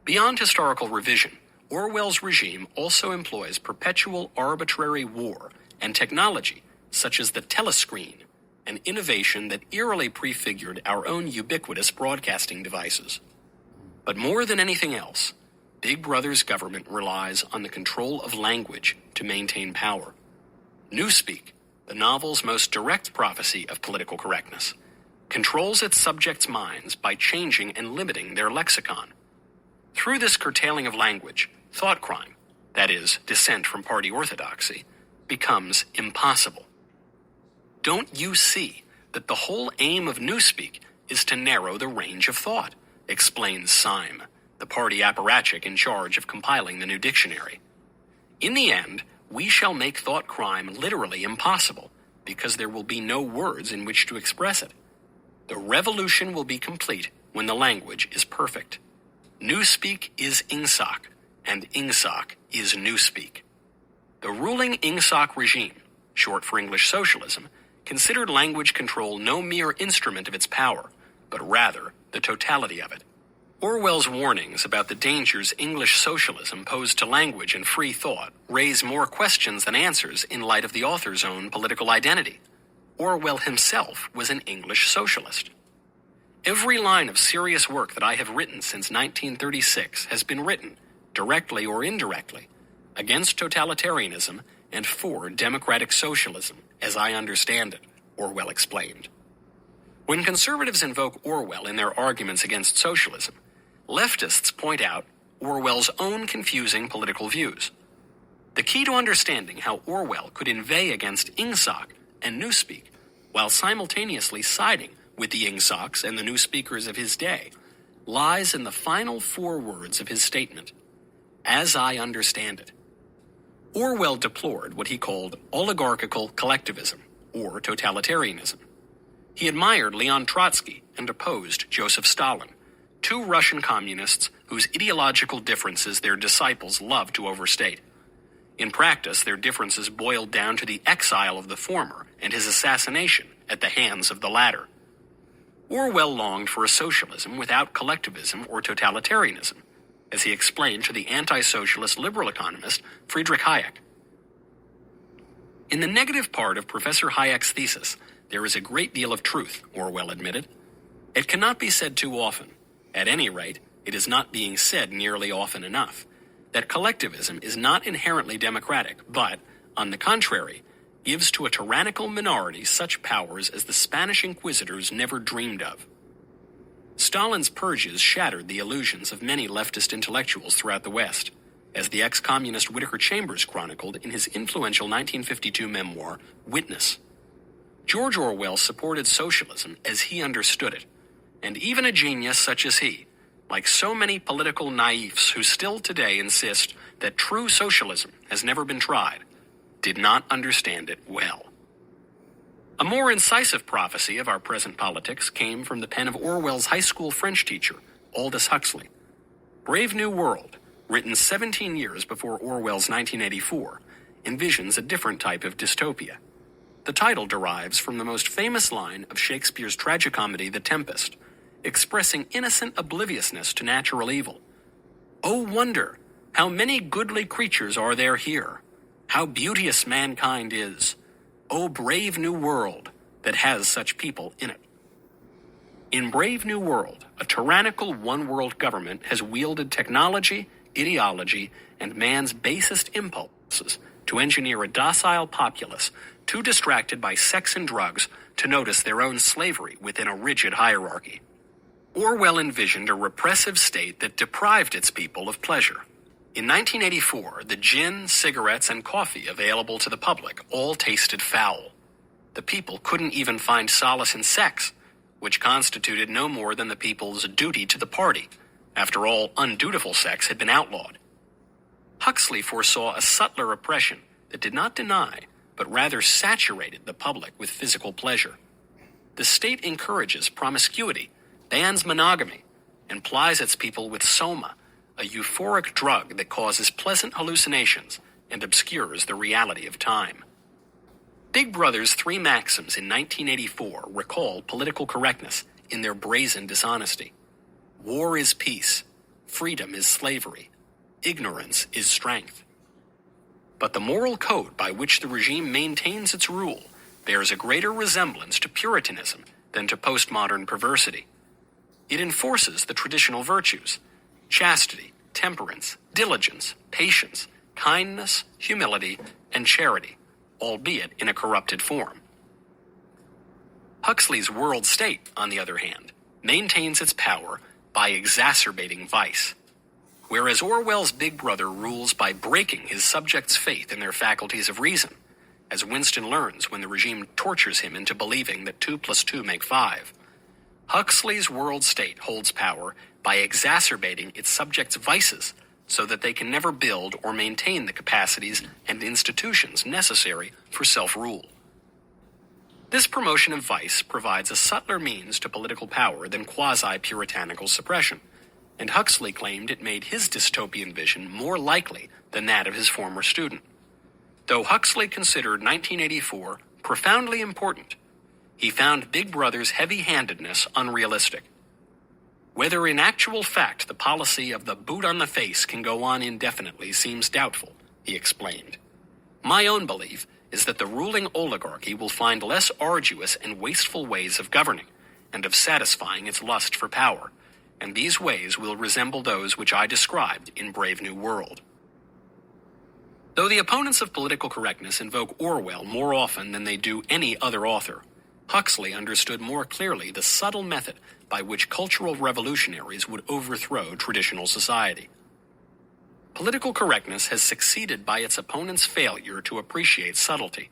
Speaker 1: Beyond historical revision, Orwell's regime also employs perpetual arbitrary war and technology such as the telescreen, an innovation that eerily prefigured our own ubiquitous broadcasting devices. But more than anything else, Big Brother's government relies on the control of language to maintain power. Newspeak, the novel's most direct prophecy of political correctness, controls its subjects' minds by changing and limiting their lexicon. Through this curtailing of language, thought crime, that is, dissent from party orthodoxy, becomes impossible. Don't you see that the whole aim of Newspeak is to narrow the range of thought, explains Syme, the party apparatchik in charge of compiling the new dictionary. In the end, we shall make thought crime literally impossible, because there will be no words in which to express it. The revolution will be complete when the language is perfect. Newspeak is Ingsoc, and Ingsoc is Newspeak. The ruling Ingsoc regime, short for English socialism, considered language control no mere instrument of its power, but rather the totality of it. Orwell's warnings about the dangers English socialism posed to language and free thought raise more questions than answers in light of the author's own political identity. Orwell himself was an English socialist. Every line of serious work that I have written since 1936 has been written, directly or indirectly, against totalitarianism and for democratic socialism, as I understand it, Orwell explained. When conservatives invoke Orwell in their arguments against socialism, leftists point out Orwell's own confusing political views. The key to understanding how Orwell could inveigh against Ingsoc and Newspeak while simultaneously siding with the Ingsocs and the Newspeakers of his day lies in the final four words of his statement, "As I understand it." Orwell deplored what he called oligarchical collectivism, or totalitarianism. He admired Leon Trotsky and opposed Joseph Stalin, two Russian communists whose ideological differences their disciples loved to overstate. In practice, their differences boiled down to the exile of the former and his assassination at the hands of the latter. Orwell longed for a socialism without collectivism or totalitarianism, as he explained to the anti-socialist liberal economist Friedrich Hayek. In the negative part of Professor Hayek's thesis, there is a great deal of truth, Orwell admitted. It cannot be said too often. At any rate, it is not being said nearly often enough, that collectivism is not inherently democratic, but, on the contrary, gives to a tyrannical minority such powers as the Spanish inquisitors never dreamed of. Stalin's purges shattered the illusions of many leftist intellectuals throughout the West, as the ex-communist Whittaker Chambers chronicled in his influential 1952 memoir, Witness. George Orwell supported socialism as he understood it, and even a genius such as he, like so many political naifs who still today insist that true socialism has never been tried, did not understand it well. A more incisive prophecy of our present politics came from the pen of Orwell's high school French teacher, Aldous Huxley. Brave New World, written 17 years before Orwell's 1984, envisions a different type of dystopia. The title derives from the most famous line of Shakespeare's tragicomedy The Tempest, expressing innocent obliviousness to natural evil. "Oh wonder, how many goodly creatures are there here! How beauteous mankind is! Oh brave new world that has such people in it." In Brave New World, a tyrannical one-world government has wielded technology, ideology, and man's basest impulses to engineer a docile populace too distracted by sex and drugs to notice their own slavery within a rigid hierarchy. Orwell envisioned a repressive state that deprived its people of pleasure. In 1984, the gin, cigarettes, and coffee available to the public all tasted foul. The people couldn't even find solace in sex, which constituted no more than the people's duty to the party. After all, undutiful sex had been outlawed. Huxley foresaw a subtler oppression that did not deny, but rather saturated the public with physical pleasure. The state encourages promiscuity, bans monogamy, and plies its people with soma, a euphoric drug that causes pleasant hallucinations and obscures the reality of time. Big Brother's 3 maxims in 1984 recall political correctness in their brazen dishonesty. War is peace, freedom is slavery, ignorance is strength. But the moral code by which the regime maintains its rule bears a greater resemblance to Puritanism than to postmodern perversity. It enforces the traditional virtues: chastity, temperance, diligence, patience, kindness, humility, and charity, albeit in a corrupted form. Huxley's world state, on the other hand, maintains its power by exacerbating vice, whereas Orwell's Big Brother rules by breaking his subjects' faith in their faculties of reason, as Winston learns when the regime tortures him into believing that 2 + 2 make 5. Huxley's world state holds power by exacerbating its subjects' vices so that they can never build or maintain the capacities and institutions necessary for self-rule. This promotion of vice provides a subtler means to political power than quasi-puritanical suppression, and Huxley claimed it made his dystopian vision more likely than that of his former student. Though Huxley considered 1984 profoundly important, he found Big Brother's heavy-handedness unrealistic. Whether in actual fact the policy of the boot on the face can go on indefinitely seems doubtful, he explained. My own belief is that the ruling oligarchy will find less arduous and wasteful ways of governing and of satisfying its lust for power, and these ways will resemble those which I described in Brave New World. Though the opponents of political correctness invoke Orwell more often than they do any other author, Huxley understood more clearly the subtle method by which cultural revolutionaries would overthrow traditional society. Political correctness has succeeded by its opponents' failure to appreciate subtlety.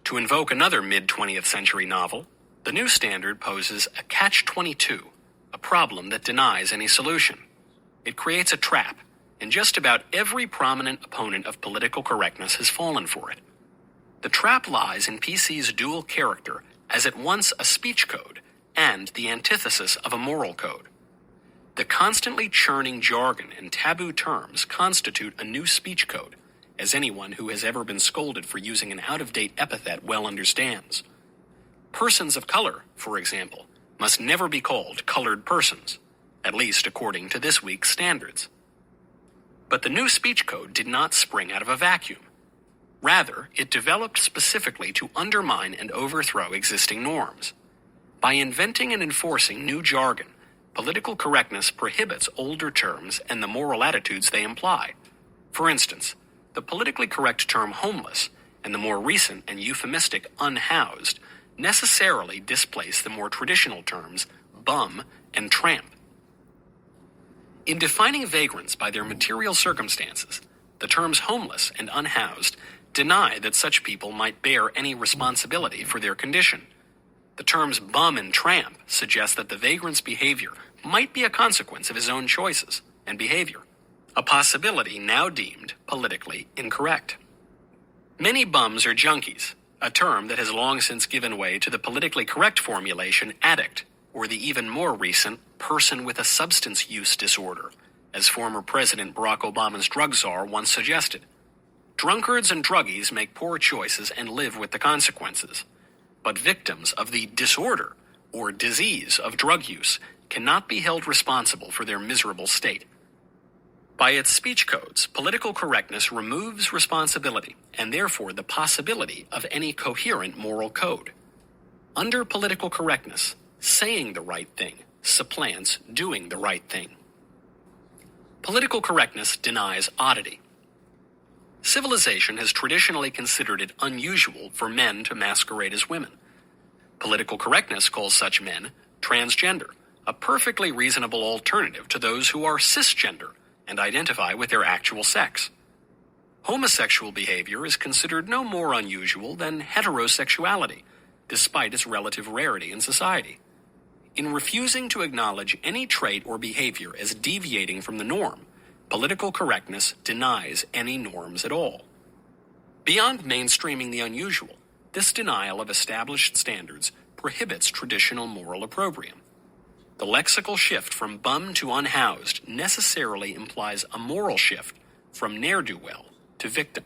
Speaker 1: To invoke another mid-20th century novel, the new standard poses a catch-22, a problem that denies any solution. It creates a trap, and just about every prominent opponent of political correctness has fallen for it. The trap lies in PC's dual character as at once a speech code and the antithesis of a moral code. The constantly churning jargon and taboo terms constitute a new speech code, as anyone who has ever been scolded for using an out-of-date epithet well understands. Persons of color, for example, must never be called colored persons, at least according to this week's standards. But the new speech code did not spring out of a vacuum. Rather, it developed specifically to undermine and overthrow existing norms. By inventing and enforcing new jargon, political correctness prohibits older terms and the moral attitudes they imply. For instance, the politically correct term homeless and the more recent and euphemistic unhoused necessarily displace the more traditional terms bum and tramp. In defining vagrants by their material circumstances, the terms homeless and unhoused deny that such people might bear any responsibility for their condition. The terms bum and tramp suggest that the vagrant's behavior might be a consequence of his own choices and behavior, a possibility now deemed politically incorrect. Many bums are junkies, a term that has long since given way to the politically correct formulation addict, or the even more recent person with a substance use disorder, as former President Barack Obama's drug czar once suggested. Drunkards and druggies make poor choices and live with the consequences. But victims of the disorder or disease of drug use cannot be held responsible for their miserable state. By its speech codes, political correctness removes responsibility and therefore the possibility of any coherent moral code. Under political correctness, saying the right thing supplants doing the right thing. Political correctness denies oddity. Civilization has traditionally considered it unusual for men to masquerade as women. Political correctness calls such men transgender, a perfectly reasonable alternative to those who are cisgender and identify with their actual sex. Homosexual behavior is considered no more unusual than heterosexuality, despite its relative rarity in society. In refusing to acknowledge any trait or behavior as deviating from the norm, political correctness denies any norms at all. Beyond mainstreaming the unusual, this denial of established standards prohibits traditional moral opprobrium. The lexical shift from bum to unhoused necessarily implies a moral shift from ne'er-do-well to victim.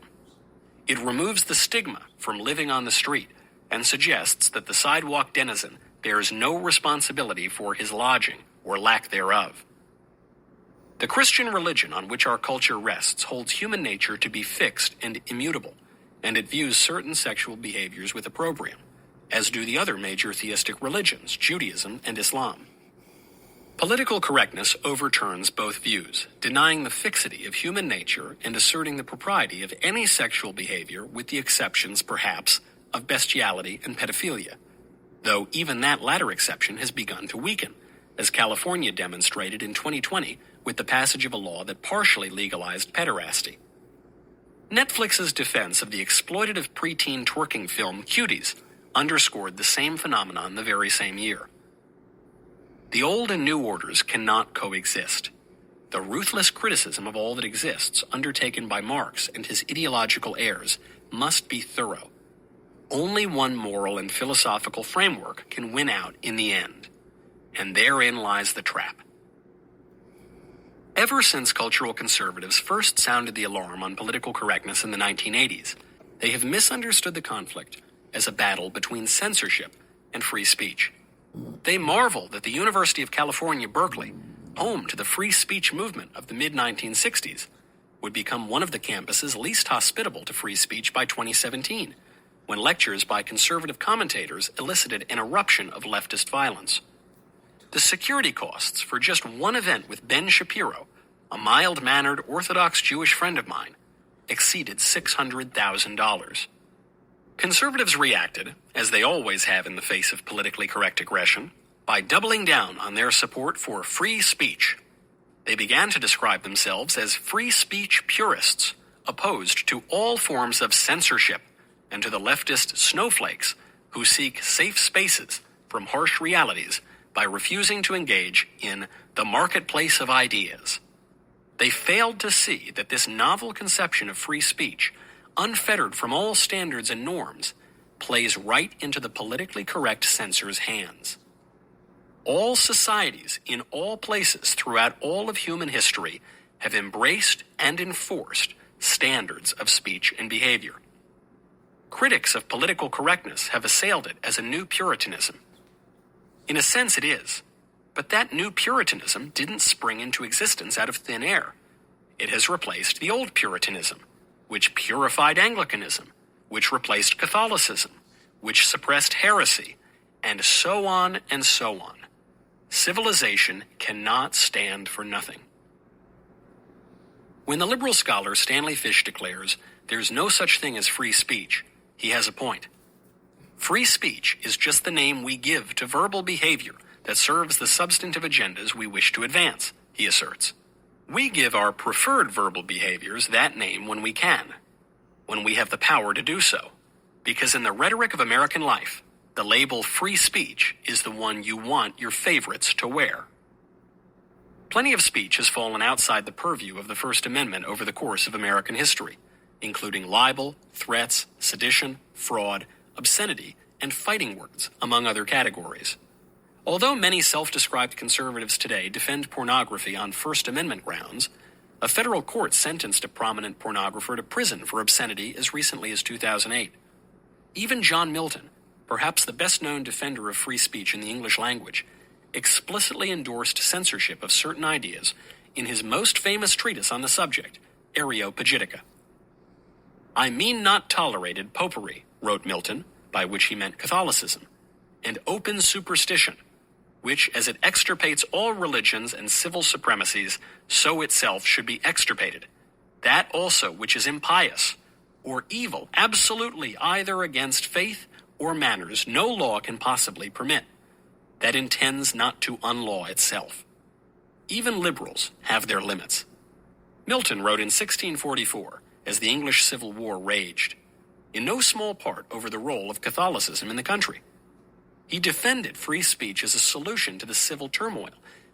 Speaker 1: It removes the stigma from living on the street and suggests that the sidewalk denizen bears no responsibility for his lodging or lack thereof. The Christian religion on which our culture rests holds human nature to be fixed and immutable, and it views certain sexual behaviors with opprobrium, as do the other major theistic religions, Judaism and Islam. Political correctness overturns both views, denying the fixity of human nature and asserting the propriety of any sexual behavior, with the exceptions, perhaps, of bestiality and pedophilia, though even that latter exception has begun to weaken, as California demonstrated in 2020 with the passage of a law that partially legalized pederasty. Netflix's defense of the exploitative preteen twerking film Cuties underscored the same phenomenon the very same year. The old and new orders cannot coexist. The ruthless criticism of all that exists, undertaken by Marx and his ideological heirs, must be thorough. Only one moral and philosophical framework can win out in the end, and therein lies the trap. Ever since cultural conservatives first sounded the alarm on political correctness in the 1980s, they have misunderstood the conflict as a battle between censorship and free speech. They marvel that the University of California, Berkeley, home to the free speech movement of the mid-1960s, would become one of the campuses least hospitable to free speech by 2017, when lectures by conservative commentators elicited an eruption of leftist violence. The security costs for just one event with Ben Shapiro, a mild-mannered Orthodox Jewish friend of mine, exceeded $600,000. Conservatives reacted, as they always have in the face of politically correct aggression, by doubling down on their support for free speech. They began to describe themselves as free speech purists, opposed to all forms of censorship, and to the leftist snowflakes who seek safe spaces from harsh realities by refusing to engage in the marketplace of ideas. They failed to see that this novel conception of free speech, unfettered from all standards and norms, plays right into the politically correct censor's hands. All societies in all places throughout all of human history have embraced and enforced standards of speech and behavior. Critics of political correctness have assailed it as a new Puritanism. In a sense it is, but that new Puritanism didn't spring into existence out of thin air. It has replaced the old Puritanism, which purified Anglicanism, which replaced Catholicism, which suppressed heresy, and so on and so on. Civilization cannot stand for nothing. When the liberal scholar Stanley Fish declares there's no such thing as free speech, he has a point. Free speech is just the name we give to verbal behavior that serves the substantive agendas we wish to advance, he asserts. We give our preferred verbal behaviors that name when we can, when we have the power to do so, because in the rhetoric of American life, the label free speech is the one you want your favorites to wear. Plenty of speech has fallen outside the purview of the First Amendment over the course of American history, including libel, threats, sedition, fraud, obscenity, and fighting words, among other categories. Although many self-described conservatives today defend pornography on First Amendment grounds, a federal court sentenced a prominent pornographer to prison for obscenity as recently as 2008. Even John Milton, perhaps the best-known defender of free speech in the English language, explicitly endorsed censorship of certain ideas in his most famous treatise on the subject, Areopagitica. I mean not tolerated popery, wrote Milton, by which he meant Catholicism, and open superstition, which, as it extirpates all religions and civil supremacies, so itself should be extirpated. That also which is impious, or evil, absolutely either against faith or manners, no law can possibly permit, that intends not to unlaw itself. Even liberals have their limits. Milton wrote in 1644, as the English Civil War raged, in no small part over the role of Catholicism in the country. He defended free speech as a solution to the civil turmoil,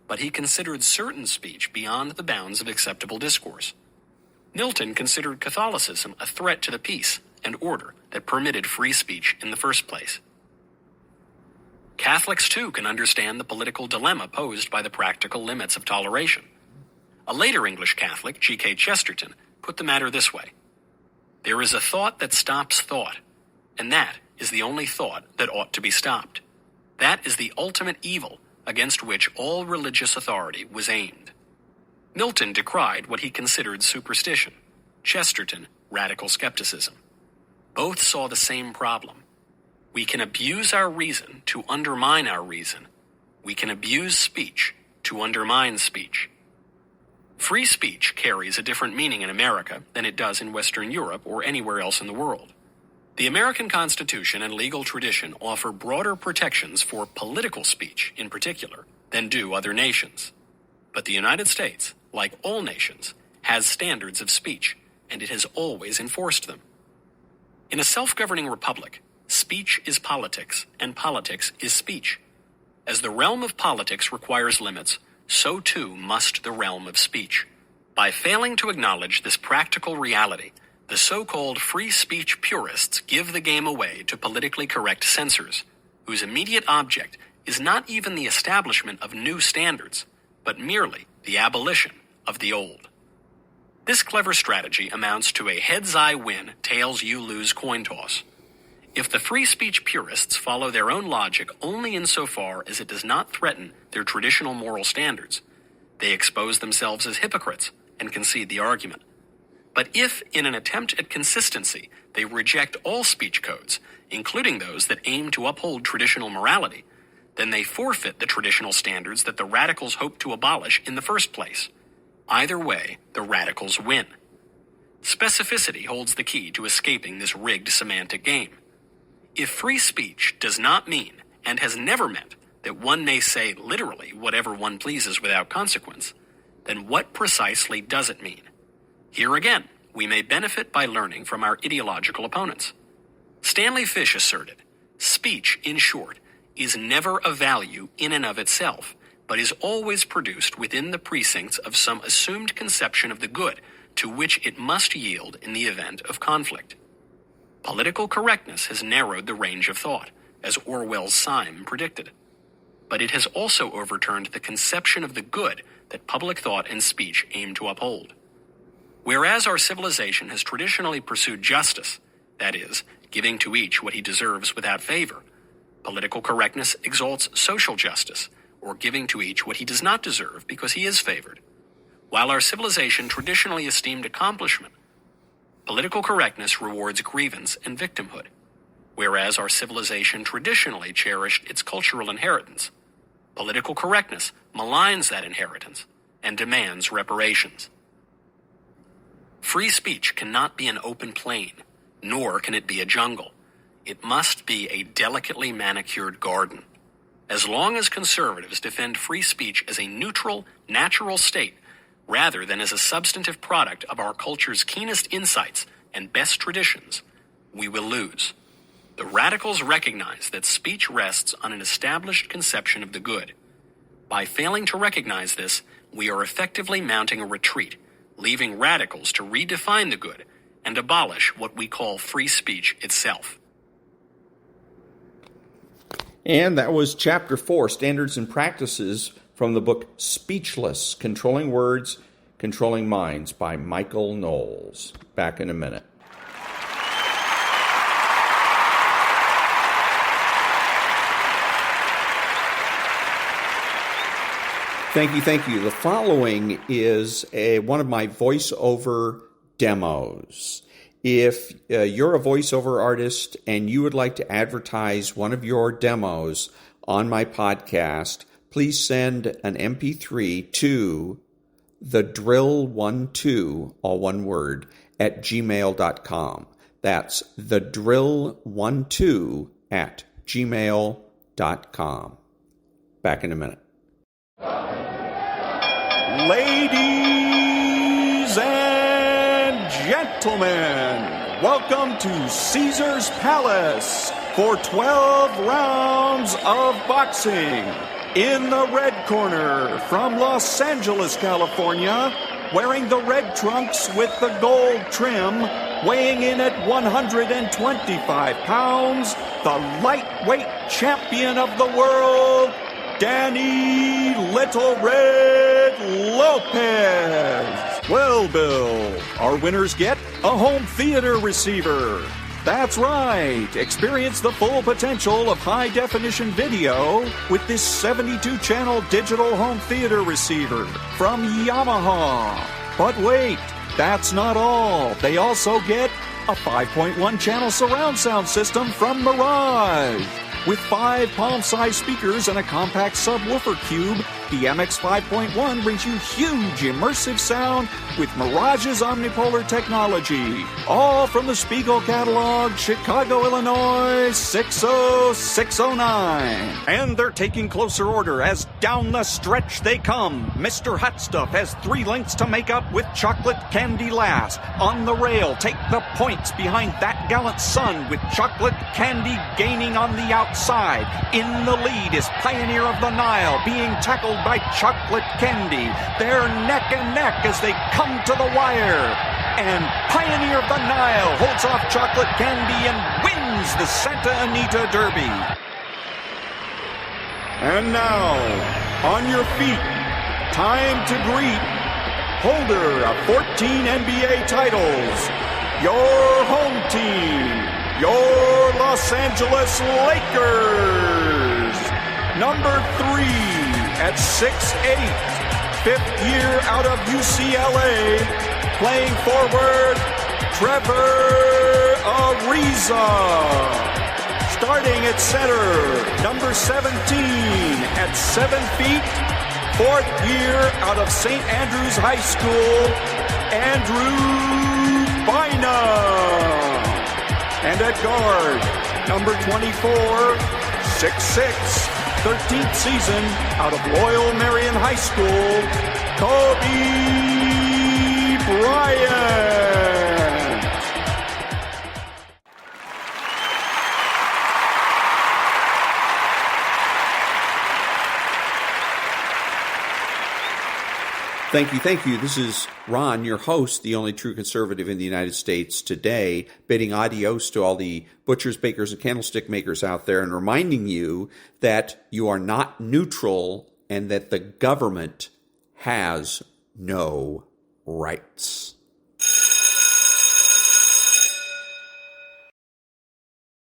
Speaker 1: but he considered certain speech beyond the bounds of acceptable discourse. Milton considered Catholicism a threat to the peace and order that permitted free speech in the first place. Catholics, too, can understand the political dilemma posed by the practical limits of toleration. A later English Catholic, G.K. Chesterton, put the matter this way: "There is a thought that stops thought, and that is the only thought that ought to be stopped. That is the ultimate evil against which all religious authority was aimed." Milton decried what he considered superstition, Chesterton radical skepticism. Both saw the same problem. We can abuse our reason to undermine our reason. We can abuse speech to undermine speech. Free speech carries a different meaning in America than it does in Western Europe or anywhere else in the world. The American Constitution and legal tradition offer broader protections for political speech, in particular, than do other nations. But the United States, like all nations, has standards of speech, and it has always enforced them. In a self-governing republic, speech is politics, and politics is speech. As the realm of politics requires limits, so too must the realm of speech. By failing to acknowledge this practical reality, the so-called free speech purists give the game away to politically correct censors, whose immediate object is not even the establishment of new standards, but merely the abolition of the old. This clever strategy amounts to a heads-I win, tails-you-lose coin toss. If the free speech purists follow their own logic only insofar as it does not threaten their traditional moral standards, they expose themselves as hypocrites and concede the argument. But if, in an attempt at consistency, they reject all speech codes, including those that aim to uphold traditional morality, then they forfeit the traditional standards that the radicals hope to abolish in the first place. Either way, the radicals win. Specificity holds the key to escaping this rigged semantic game. If free speech does not mean, and has never meant, that one may say literally whatever one pleases without consequence, then what precisely does it mean? Here again, we may benefit by learning from our ideological opponents. Stanley Fish asserted, speech, in short, is never a value in and of itself, but is always produced within the precincts of some assumed conception of the good to which it must yield in the event of conflict. Political correctness has narrowed the range of thought, as Orwell's Syme predicted. But it has also overturned the conception of the good that public thought and speech aim to uphold. Whereas our civilization has traditionally pursued justice, that is, giving to each what he deserves without favor, political correctness exalts social justice, or giving to each what he does not deserve because he is favored. While our civilization traditionally esteemed accomplishment, political correctness rewards grievance and victimhood, whereas our civilization traditionally cherished its cultural inheritance. Political correctness maligns that inheritance and demands reparations. Free speech cannot be an open plain, nor can it be a jungle. It must be a delicately manicured garden. As long as conservatives defend free speech as a neutral, natural state, rather than as a substantive product of our culture's keenest insights and best traditions, we will lose. The radicals recognize that speech rests on an established conception of the good. By failing to recognize this, we are effectively mounting a retreat, leaving radicals to redefine the good and abolish what we call free speech itself.
Speaker 2: And that was Chapter 4, Standards and Practices, from the book Speechless, Controlling Words, Controlling Minds by Michael Knowles. Back in a minute. Thank you. The following is one of my voiceover demos. If you're a voiceover artist and you would like to advertise one of your demos on my podcast, please send an MP3 to thedrill12, all one word, at gmail.com. That's thedrill12 at gmail.com. Back in a minute.
Speaker 3: Ladies and gentlemen, welcome to Caesar's Palace for 12 rounds of boxing. In the red corner, from Los Angeles, California, wearing the red trunks with the gold trim, weighing in at 125 pounds, the lightweight champion of the world, Danny Little Red Lopez. Well, Bill, our winners get a home theater receiver. That's right. Experience the full potential of high-definition video with this 72-channel digital home theater receiver from Yamaha. But wait, that's not all. They also get a 5.1-channel surround sound system from Mirage. With 5 palm-sized speakers and a compact subwoofer cube, the MX 5.1 brings you huge immersive sound with Mirage's omnipolar technology. All from the Spiegel catalog, Chicago, Illinois, 60609. And they're taking closer order as down the stretch they come. Mr. Hot Stuff has 3 lengths to make up with chocolate candy last. On the rail, take the points behind that gallant son with chocolate candy gaining on the outside. In the lead is Pioneer of the Nile being tackled by chocolate candy. They're neck and neck as they come to the wire. And Pioneer of the Nile holds off chocolate candy and wins the Santa Anita Derby. And now, on your feet, time to greet holder of 14 NBA titles, your home team, your Los Angeles Lakers. Number 3 at 6'8", 5th year out of UCLA, playing forward, Trevor Ariza. Starting at center, number 17 at 7 feet, 4th year out of St. Andrews High School, Andrew Bynum. And at guard, number 24, 6'6", 13th season out of Loyal Marion High School, Kobe Bryant.
Speaker 2: Thank you. This is Ron, your host, the only true conservative in the United States today, bidding adios to all the butchers, bakers, and candlestick makers out there and reminding you that you are not neutral and that the government has no rights.